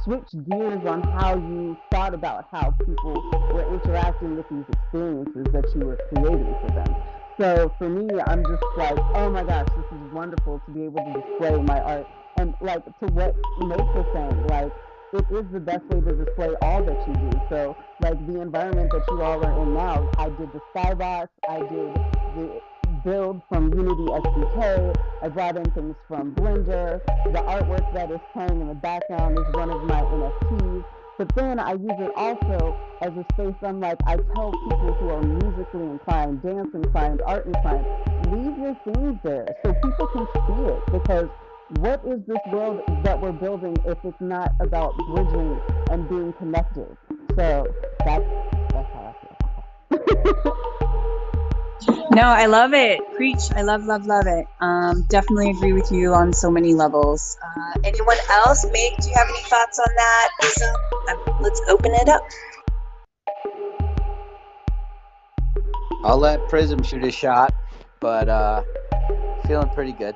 switch gears on how you thought about how people were interacting with these experiences that you were creating for them. So for me, I'm just like, oh my gosh, this is wonderful to be able to display my art. And like to what Nate was saying, like it is the best way to display all that you do. So like the environment that you all are in now, I did the skybox, I did the build from Unity SDK, I brought in things from Blender, the artwork that is playing in the background is one of my NFTs. But then I use it also as a space. I'm like, I tell people who are musically inclined, dance inclined, art inclined, leave your things there so people can see it. Because what is this world that we're building if it's not about bridging and being connected? So that's how I feel. No, I love it. Preach. I love, love, love it. Definitely agree with you on so many levels. Anyone else? Meg, do you have any thoughts on that? Let's open it up. I'll let Prism shoot a shot, but feeling pretty good.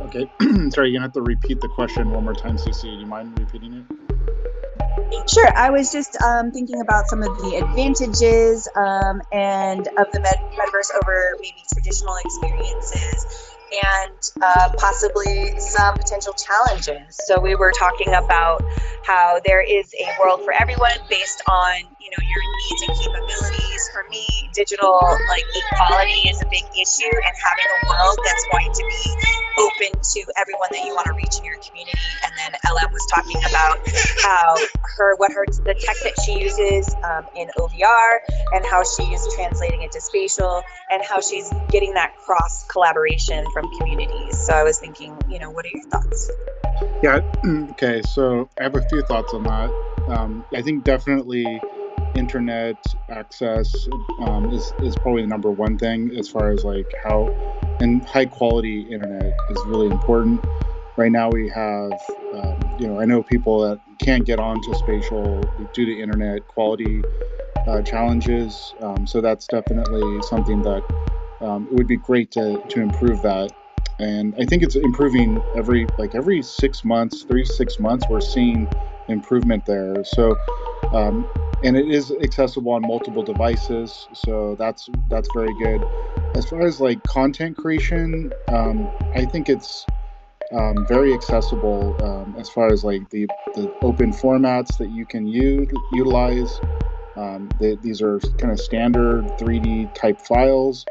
Okay, sorry, you're gonna have to repeat the question one more time, CC. Do you mind repeating it? Sure. I was just thinking about some of the advantages and of the metaverse over maybe traditional experiences, and possibly some potential challenges. So we were talking about how there is a world for everyone based on your needs and capabilities. For me, digital equality is a big issue, and having a world that's going to be open to everyone that you want to reach in your community. And then LM was talking about how the tech that she uses in OVR, and how she's translating it to spatial, and how she's getting that cross collaboration from communities. So I was thinking, what are your thoughts? Yeah. Okay. So I have a few thoughts on that. I think definitely internet access is probably the number one thing as far as like how, and high quality internet is really important. Right now we have, I know people that can't get onto spatial due to internet quality challenges. So that's definitely something that it would be great to improve that. And I think it's improving every 6 months, 3 to 6 months, we're seeing improvement there. So and it is accessible on multiple devices, so that's very good. As far as like content creation, I think it's very accessible as far as like the open formats that you can utilize. These are kind of standard 3D type files,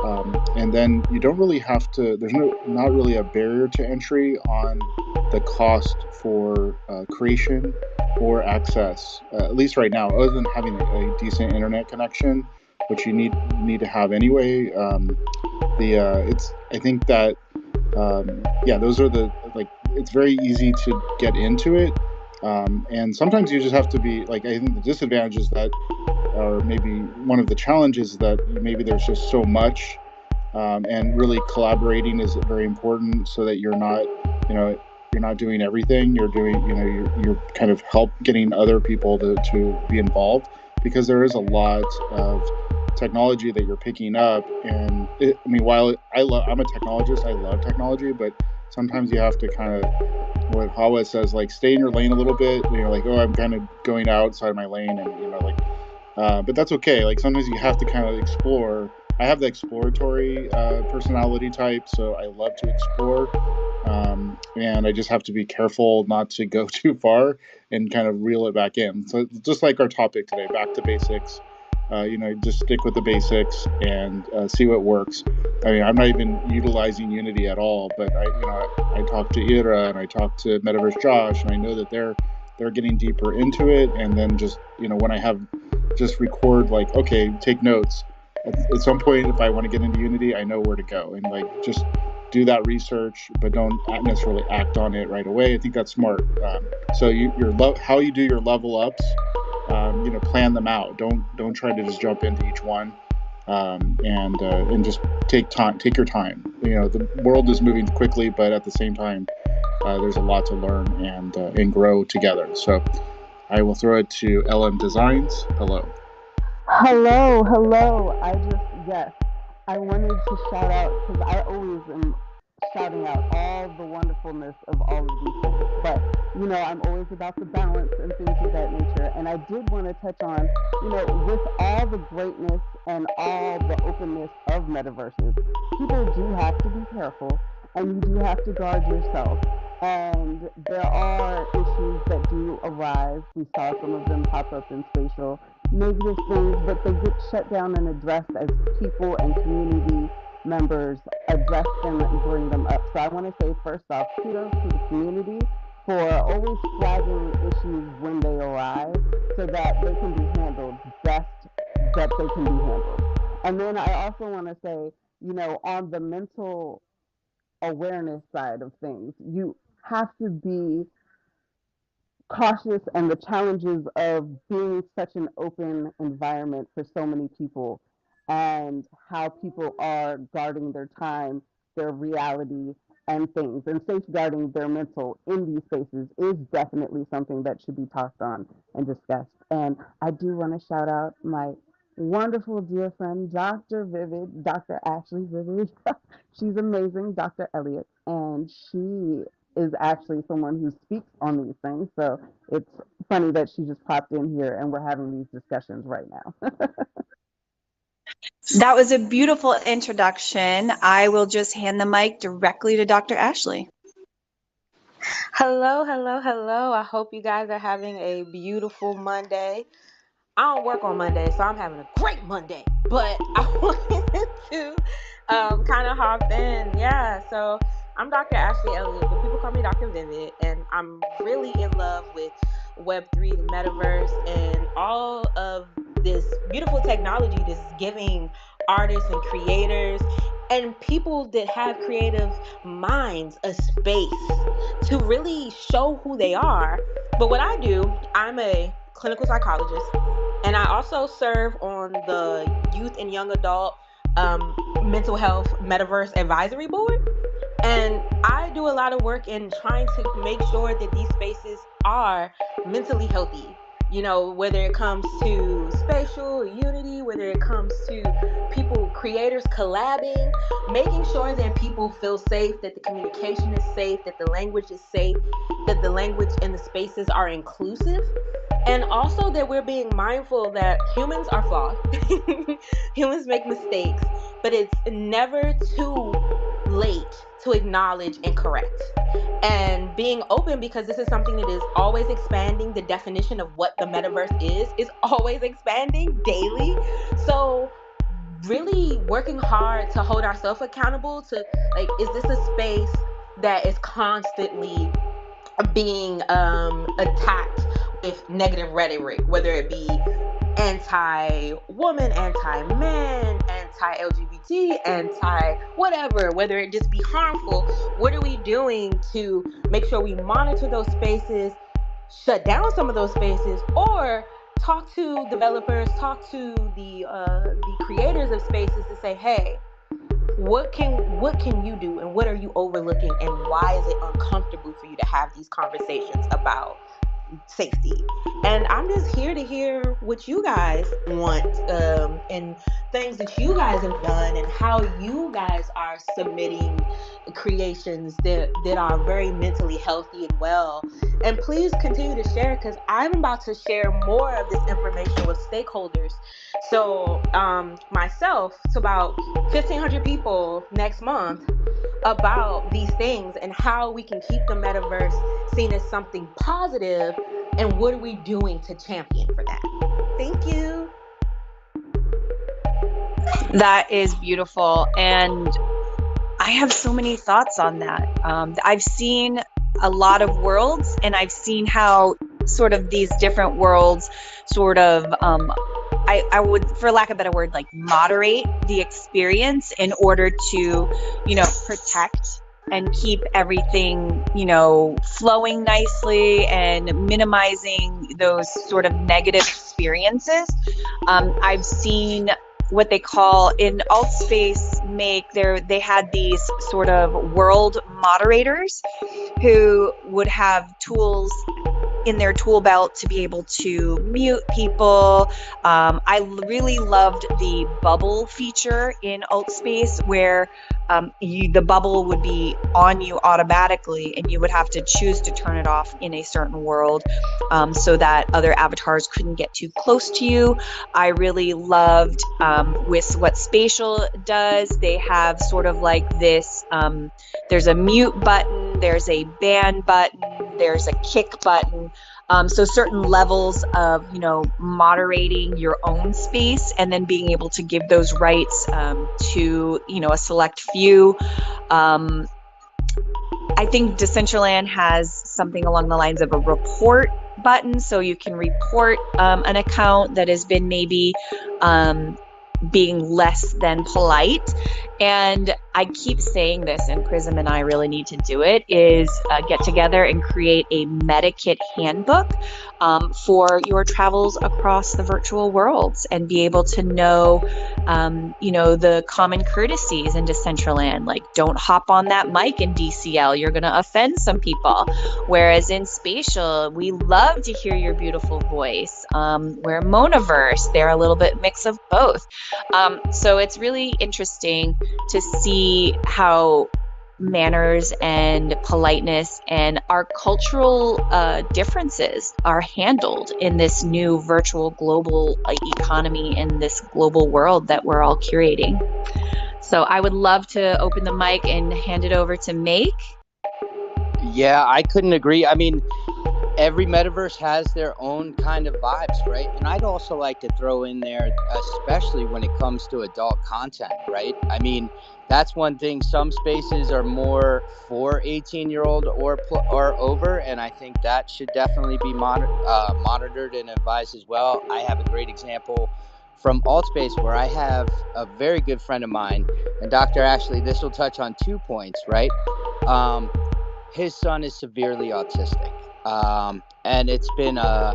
and then you don't really have to. There's not really a barrier to entry on the cost for creation or access. At least right now, other than having a decent internet connection, which you need to have anyway. The it's I think that yeah, those are the like it's very easy to get into it, and sometimes you just have to be like. I think the disadvantage is that, or maybe one of the challenges is that maybe there's just so much, and really collaborating is very important so that you know you're not doing everything. You're doing you're kind of help getting other people to be involved, because there is a lot of technology that you're picking up. And I mean, while I'm a technologist, I love technology, but sometimes you have to kind of, what Hawa says, like, stay in your lane a little bit. Like, oh, I'm kind of going outside my lane, and like, but that's okay. Like sometimes you have to kind of explore. I have the exploratory personality type, so I love to explore, and I just have to be careful not to go too far and kind of reel it back in. So just like our topic today, back to basics. Just stick with the basics and see what works. I mean, I'm not even utilizing Unity at all, but I talked to Ira and I talked to Metaverse Josh, and I know that they're getting deeper into it. And then just when I have just record, like, okay, take notes. At some point, if I want to get into Unity, I know where to go, and like just do that research, but don't necessarily act on it right away. I think that's smart. So how you do your level ups, plan them out. Don't try to just jump into each one, and just take your time. The world is moving quickly, but at the same time, there's a lot to learn and grow together. So I will throw it to LM Designs. Hello. Hello, hello. Yes, I wanted to shout out because I always am shouting out all the wonderfulness of all of these things. But, I'm always about the balance and things of that nature. And I did want to touch on, with all the greatness and all the openness of metaverses, people do have to be careful and you do have to guard yourself. And there are issues that do arise. We saw some of them pop up in spatial negative things, but they get shut down and addressed as people and community members address them and bring them up. So I want to say, first off, kudos to the community for always flagging issues when they arise so that they can be handled best that they can be handled. And then I also want to say, on the mental awareness side of things, you have to be cautious and the challenges of being such an open environment for so many people, and how people are guarding their time, their reality, and things, and safeguarding their mental in these spaces is definitely something that should be talked on and discussed. And I do want to shout out my wonderful dear friend, Dr. Vivid, Dr. Ashley Vivid. She's amazing, Dr. Elliott, and she is actually someone who speaks on these things. So it's funny that she just popped in here and we're having these discussions right now. That was a beautiful introduction. I will just hand the mic directly to Dr. Ashley. Hello, hello, hello. I hope you guys are having a beautiful Monday. I don't work on Monday, so I'm having a great Monday. But I wanted to kind of hop in. Yeah, so I'm Dr. Ashley Elliott, but people call me Dr. Vivid, and I'm really in love with Web3, the metaverse, and all of this beautiful technology that's giving artists and creators and people that have creative minds a space to really show who they are. But what I do, I'm a clinical psychologist, and I also serve on the youth and young adult mental health metaverse advisory board. And I do a lot of work in trying to make sure that these spaces are mentally healthy. You know, whether it comes to spatial unity, whether it comes to people, creators collabing, making sure that people feel safe, that the communication is safe, that the language is safe, that the language and the spaces are inclusive, and also that we're being mindful that humans are flawed. Humans make mistakes, but it's never too late to acknowledge and correct. And being open, because this is something that is always expanding. The definition of what the metaverse is always expanding daily. So really working hard to hold ourselves accountable to, like, is this a space that is constantly being attacked with negative rhetoric, whether it be anti-woman, anti-man, anti-LGBT, anti-whatever, whether it just be harmful. What are we doing to make sure we monitor those spaces, shut down some of those spaces, or talk to developers, talk to the creators of spaces to say, hey, what can you do, and what are you overlooking, and why is it uncomfortable for you to have these conversations about safety? And I'm just here to hear what you guys want, and things that you guys have done, and how you guys are submitting creations that are very mentally healthy and well. And please continue to share, because I'm about to share more of this information with stakeholders. So myself to about 1,500 people next month, about these things and how we can keep the metaverse seen as something positive, and what are we doing to champion for that. Thank you. That is beautiful. And I have so many thoughts on that. I've seen a lot of worlds, and I've seen how sort of these different worlds sort of, I would, for lack of a better word, like moderate the experience in order to, protect and keep everything, flowing nicely and minimizing those sort of negative experiences. I've seen what they call in alt space they had these sort of world moderators who would have tools in their tool belt to be able to mute people. I really loved the bubble feature in alt space, where the bubble would be on you automatically, and you would have to choose to turn it off in a certain world, so that other avatars couldn't get too close to you. I really loved with what spatial does. They have sort of like this, there's a mute button, there's a ban button, there's a kick button. So certain levels of, moderating your own space, and then being able to give those rights to, a select few. I think Decentraland has something along the lines of a report button, so you can report an account that has been maybe being less than polite. And I keep saying this, and Prism and I really need to do it, is get together and create a MetaKit handbook for your travels across the virtual worlds and be able to know, the common courtesies in Decentraland, like don't hop on that mic in DCL, you're going to offend some people. Whereas in Spatial, we love to hear your beautiful voice. Where Monaverse, they're a little bit mix of both. So it's really interesting to see how manners and politeness and our cultural differences are handled in this new virtual global economy and this global world that we're all curating. So I would love to open the mic and hand it over to Make. Yeah, I couldn't agree. I mean, every metaverse has their own kind of vibes, right? And I'd also like to throw in there, especially when it comes to adult content, right? I mean, that's one thing. Some spaces are more for 18-year-old or over, and I think that should definitely be monitored and advised as well. I have a great example from Altspace where I have a very good friend of mine, and Dr. Ashley. This will touch on 2 points, right? His son is severely autistic, and it's been a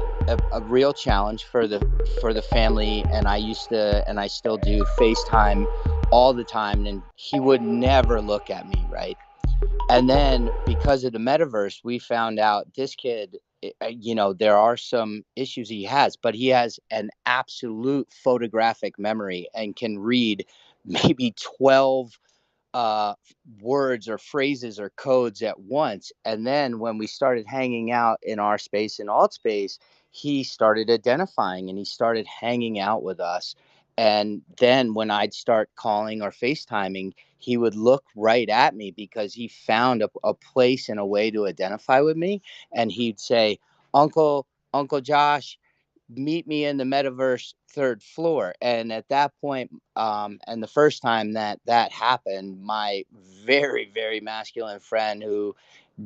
real challenge for the family. And I used to, and I still do, FaceTime all the time, and he would never look at me, right? And then because of the metaverse, we found out this kid, there are some issues he has, but he has an absolute photographic memory and can read maybe 12 uh, words or phrases or codes at once. And then when we started hanging out in our space, in alt space, he started identifying and he started hanging out with us. And then when I'd start calling or FaceTiming, he would look right at me because he found a place and a way to identify with me. And he'd say, Uncle Josh, meet me in the metaverse third floor. And at that point, and the first time that that happened, my very, very masculine friend who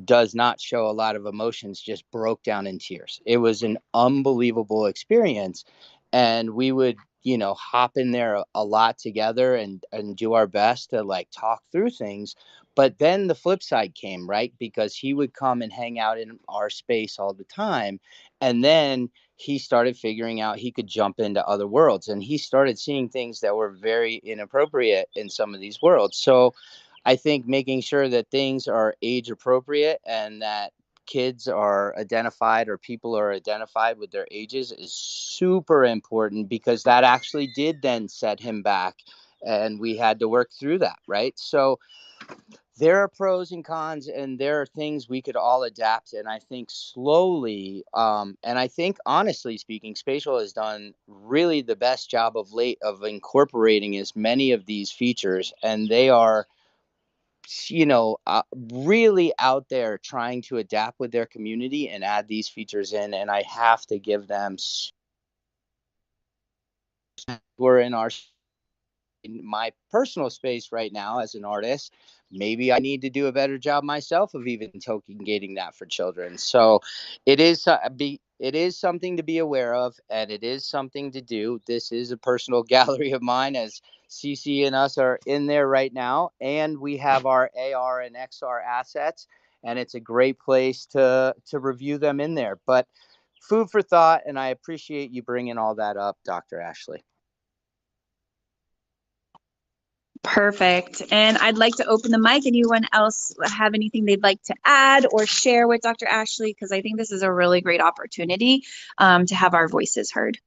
does not show a lot of emotions just broke down in tears. It was an unbelievable experience. And we would, hop in there a lot together and do our best to like talk through things. But then the flip side came, right? Because he would come and hang out in our space all the time. And then he started figuring out he could jump into other worlds and he started seeing things that were very inappropriate in some of these worlds. So I think making sure that things are age appropriate and that kids are identified or people are identified with their ages is super important because that actually did then set him back and we had to work through that, right? So there are pros and cons and there are things we could all adapt, and I think slowly, and I think honestly speaking, Spatial has done really the best job of late of incorporating as many of these features, and they are, really out there trying to adapt with their community and add these features in. And I have to give them, we're in our, in my personal space right now as an artist, maybe I need to do a better job myself of even token gating that for children. So it is something to be aware of, and it is something to do. This is a personal gallery of mine, as CC and us are in there right now, and we have our AR and XR assets, and it's a great place to review them in there. But food for thought, and I appreciate you bringing all that up, Dr. Ashley. Perfect. And I'd like to open the mic. Anyone else have anything they'd like to add or share with Dr. Ashley? Because I think this is a really great opportunity to have our voices heard.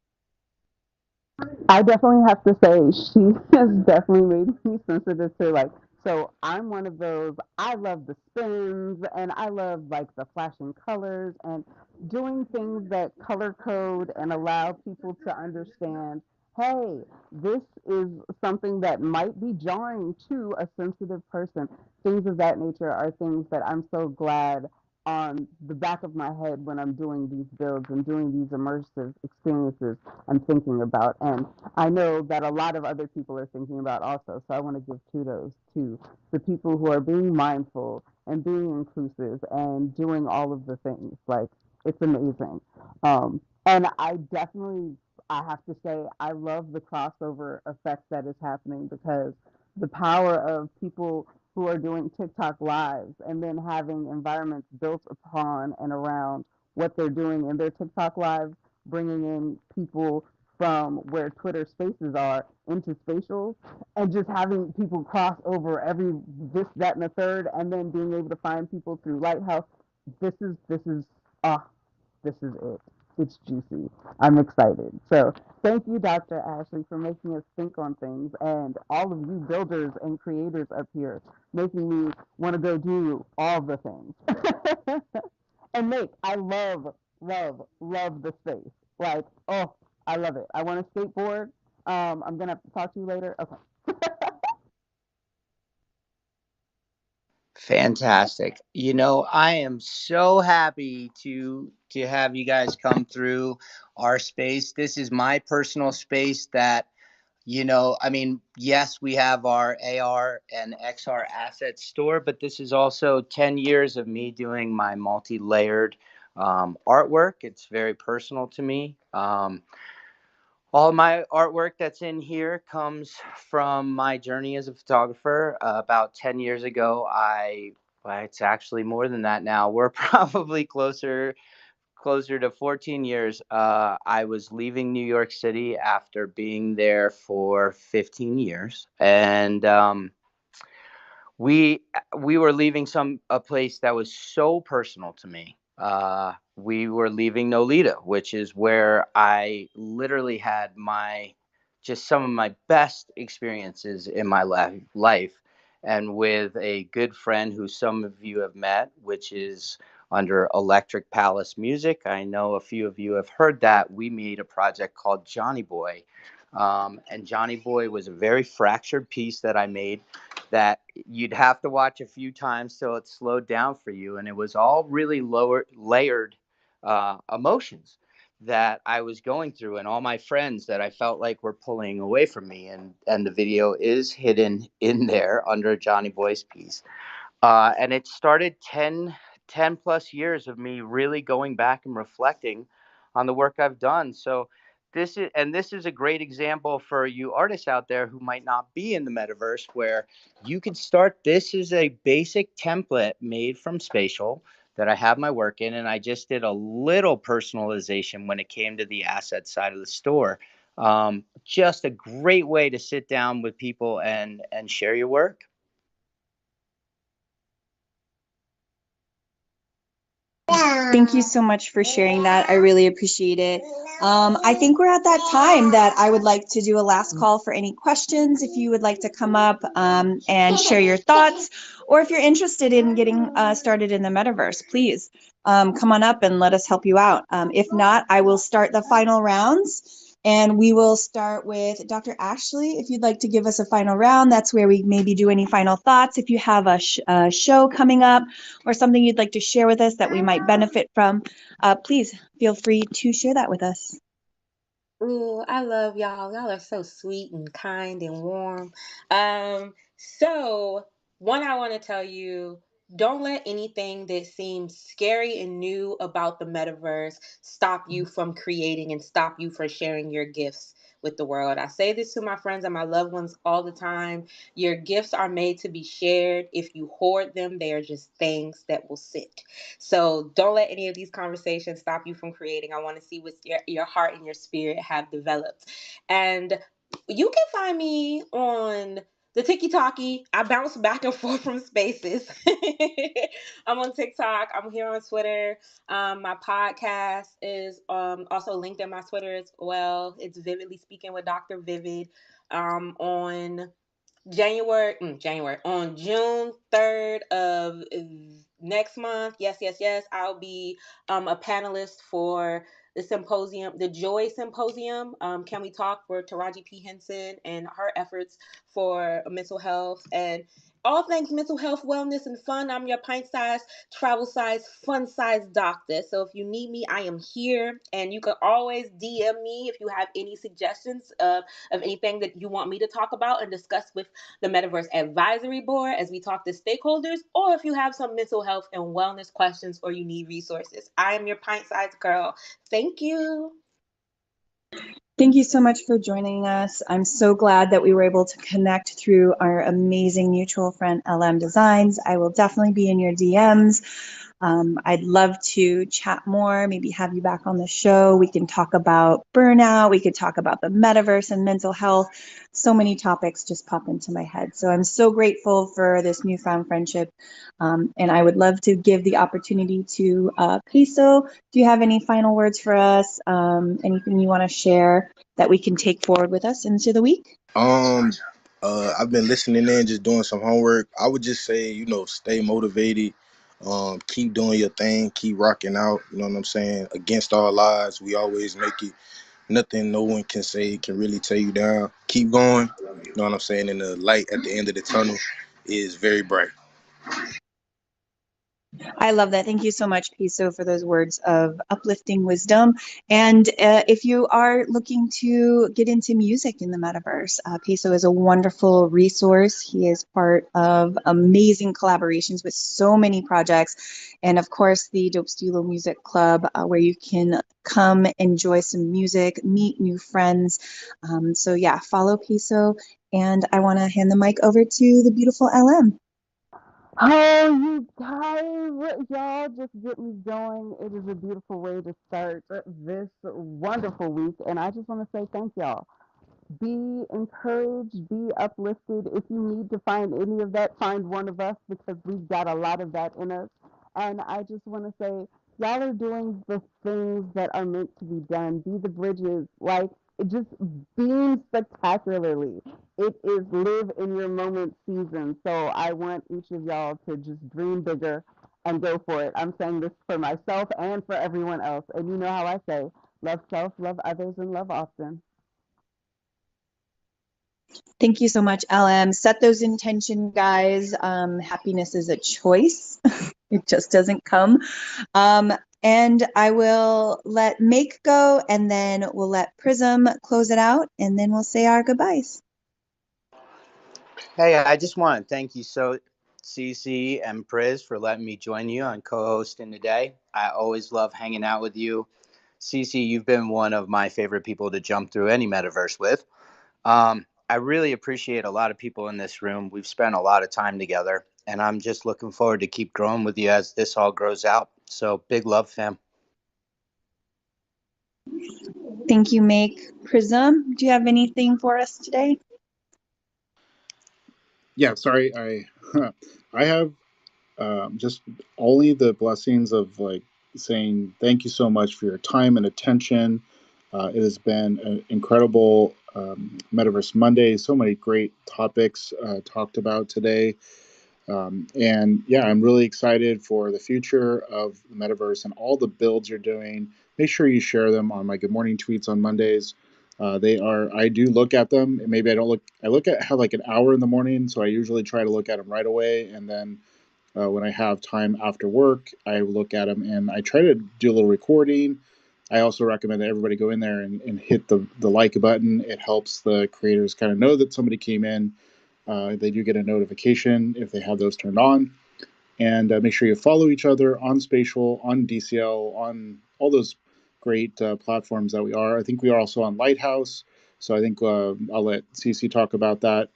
I definitely have to say she has definitely made me sensitive to like, so I'm one of those, I love the spins and I love like the flashing colors and doing things that color code and allow people to understand, hey, this is something that might be jarring to a sensitive person. Things of that nature are things that I'm so glad on the back of my head when I'm doing these builds and doing these immersive experiences I'm thinking about. And I know that a lot of other people are thinking about also. So I want to give kudos to the people who are being mindful and being inclusive and doing all of the things. Like, it's amazing. And I definitely, I have to say, I love the crossover effect that is happening because the power of people who are doing TikTok lives and then having environments built upon and around what they're doing in their TikTok lives, bringing in people from where Twitter spaces are into spatials, and just having people cross over every this, that, and the third, and then being able to find people through Lighthouse. This is ah, this is it. It's juicy. I'm excited. So thank you, Dr. Ashley, for making us think on things, and all of you builders and creators up here, making me want to go do all the things. And make, I love, love, love the space. Like, oh, I love it. I want to skateboard. I'm gonna have to talk to you later. Okay. Fantastic. I am so happy to have you guys come through our space. This is my personal space that, I mean, yes, we have our AR and XR asset store, but this is also 10 years of me doing my multi-layered artwork. It's very personal to me. All my artwork that's in here comes from my journey as a photographer. About 10 years ago, well, it's actually more than that now. We're probably closer to 14 years. I was leaving New York City after being there for 15 years, and we we were leaving a place that was so personal to me. We were leaving Nolita, which is where I literally had my just some of my best experiences in my life, and with a good friend who some of you have met, which is under Electric Palace Music. I know a few of you have heard that. We made a project called Johnny Boy. And Johnny Boy was a very fractured piece that I made that you'd have to watch a few times till it slowed down for you. And it was all really layered emotions that I was going through, and all my friends that I felt like were pulling away from me. And the video is hidden in there under Johnny Boy's piece. And it started 10 plus years of me really going back and reflecting on the work I've done. So this is a great example for you artists out there who might not be in the metaverse, where you can start. This is a basic template made from spatial that I have my work in, and I just did a little personalization when it came to the asset side of the store. Just a great way to sit down with people and share your work. Thank you so much for sharing that. I really appreciate it. I think we're at that time that I would like to do a last call for any questions. If you would like to come up and share your thoughts, or if you're interested in getting started in the metaverse, please come on up and let us help you out. If not, I will start the final rounds. And we will start with Dr. Ashley. If you'd like to give us a final round, that's where we maybe do any final thoughts. If you have a show coming up or something you'd like to share with us that we might benefit from, please feel free to share that with us. Ooh, I love y'all. Y'all are so sweet and kind and warm. So one, I want to tell you, don't let anything that seems scary and new about the metaverse stop you from creating and stop you from sharing your gifts with the world. I say this to my friends and my loved ones all the time. Your gifts are made to be shared. If you hoard them, they are just things that will sit. So don't let any of these conversations stop you from creating. I want to see what your heart and your spirit have developed. And you can find me on the Tiki Talkie. I bounce back and forth from spaces. I'm on TikTok. I'm here on Twitter. My podcast is also linked in my Twitter as well. It's Vividly Speaking with Dr. Vivid. On January on June 3rd of next month. Yes, I'll be a panelist for the symposium, the Joy Symposium. Can we talk for Taraji P Henson and her efforts for mental health and all things mental health, wellness, and fun. I'm your pint size, travel size, fun size doctor. So if you need me, I am here, and you can always DM me if you have any suggestions of anything that you want me to talk about and discuss with the Metaverse Advisory Board as we talk to stakeholders, or if you have some mental health and wellness questions or you need resources. I am your pint sized girl. Thank you. Thank you so much for joining us. I'm so glad that we were able to connect through our amazing mutual friend, LM Designs. I will definitely be in your DMs. I'd love to chat more, maybe have you back on the show. We can talk about burnout. We could talk about the metaverse and mental health. So many topics just pop into my head. So I'm so grateful for this newfound friendship. And I would love to give the opportunity to Peso. Do you have any final words for us? Anything you want to share that we can take forward with us into the week? Um, I've been listening in, just doing some homework. I would just say, stay motivated. Keep doing your thing. Keep rocking out. You know what I'm saying? Against all odds, we always make it. Nothing no one can say can really tear you down. Keep going. You know what I'm saying? And the light at the end of the tunnel is very bright. I love that. Thank you so much, Piso, for those words of uplifting wisdom. And if you are looking to get into music in the metaverse, Piso is a wonderful resource. He is part of amazing collaborations with so many projects. And of course, the Dope Stilo Music Club, where you can come enjoy some music, meet new friends. So yeah, follow Piso. And I want to hand the mic over to the beautiful LM. Oh, you guys, y'all just get me going. It is a beautiful way to start this wonderful week. And I just want to say thank y'all. Be encouraged, be uplifted. If you need to find any of that, find one of us because we've got a lot of that in us. And I just want to say, y'all are doing the things that are meant to be done. Be the bridges, like just beam spectacularly. It is live in your moment season. So I want each of y'all to just dream bigger and go for it. I'm saying this for myself and for everyone else. And you know how I say, love self, love others, and love often. Thank you so much, LM. Set those intention, guys. Happiness is a choice. It just doesn't come. And I will let Make go, and then we'll let Prism close it out, and then we'll say our goodbyes. Hey, I just want to thank you so, Cece and Priz, for letting me join you on co-hosting today. I always love hanging out with you. Cece, you've been one of my favorite people to jump through any metaverse with. I really appreciate a lot of people in this room. We've spent a lot of time together, and I'm just looking forward to keep growing with you as this all grows out. So big love, fam. Thank you, Make. Prism, do you have anything for us today? Yeah, sorry, I have just only the blessings of like saying thank you so much for your time and attention. It has been an incredible Metaverse Monday. So many great topics talked about today. And yeah, I'm really excited for the future of the metaverse and all the builds you're doing. Make sure you share them on my Good Morning tweets on Mondays. They are. I do look at them. And maybe I don't look. I look at how like an hour in the morning, so I usually try to look at them right away. And then when I have time after work, I look at them and I try to do a little recording. I also recommend that everybody go in there and hit the like button. It helps the creators kind of know that somebody came in. They do get a notification if they have those turned on. And make sure you follow each other on Spatial, on DCL, on all those great platforms that we are. I think we are also on Lighthouse. So I think I'll let CC talk about that.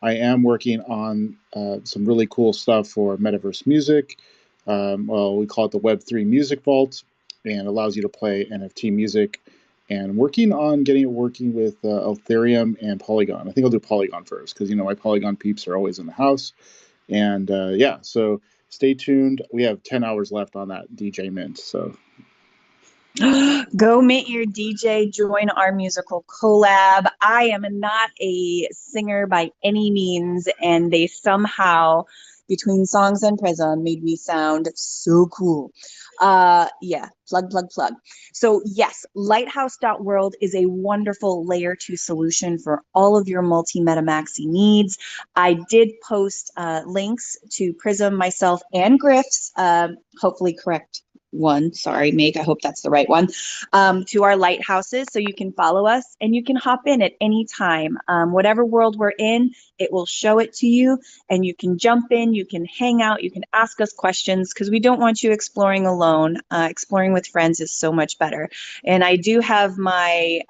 I am working on some really cool stuff for Metaverse Music. Well, we call it the Web3 Music Vault, and allows you to play NFT music. And working on getting it working with Ethereum and Polygon. I think I'll do Polygon first because my Polygon peeps are always in the house. And yeah, so stay tuned. We have 10 hours left on that DJ Mint. So Go meet your DJ, join our musical collab. I am not a singer by any means, and they somehow, between songs and Prism, made me sound so cool. Yeah, plug. So yes, lighthouse.world is a wonderful layer 2 solution for all of your multi-metamaxi needs. I did post links to Prism, myself, and Griff's, hopefully correct one. Sorry, Meg, I hope that's the right one. To our lighthouses, so you can follow us and you can hop in at any time. Whatever world we're in, it will show it to you, and you can jump in, you can hang out, you can ask us questions, because we don't want you exploring alone. Exploring with friends is so much better. And I do have my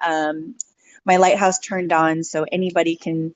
my lighthouse turned on, so anybody can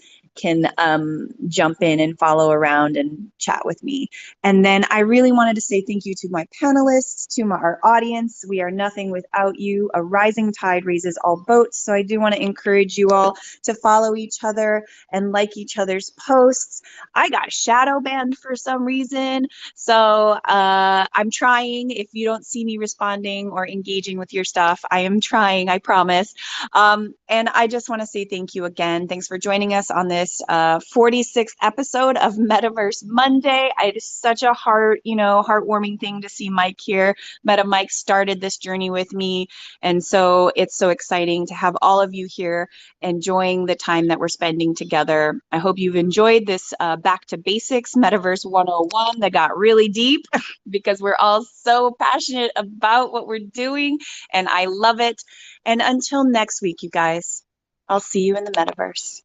jump in and follow around and chat with me. And then I really wanted to say thank you to my panelists, to our audience. We are nothing without you. A rising tide raises all boats. So I do want to encourage you all to follow each other and like each other's posts. I got shadow banned for some reason. So I'm trying. If you don't see me responding or engaging with your stuff, I am trying, I promise. And I just want to say thank you again. Thanks for joining us on this 46th episode of Metaverse Monday. It is such a heartwarming thing to see Mike here. Meta Mike started this journey with me, and so it's so exciting to have all of you here enjoying the time that we're spending together. I hope you've enjoyed this back to basics Metaverse 101 that got really deep because we're all so passionate about what we're doing, and I love it. And until next week, you guys, I'll see you in the metaverse.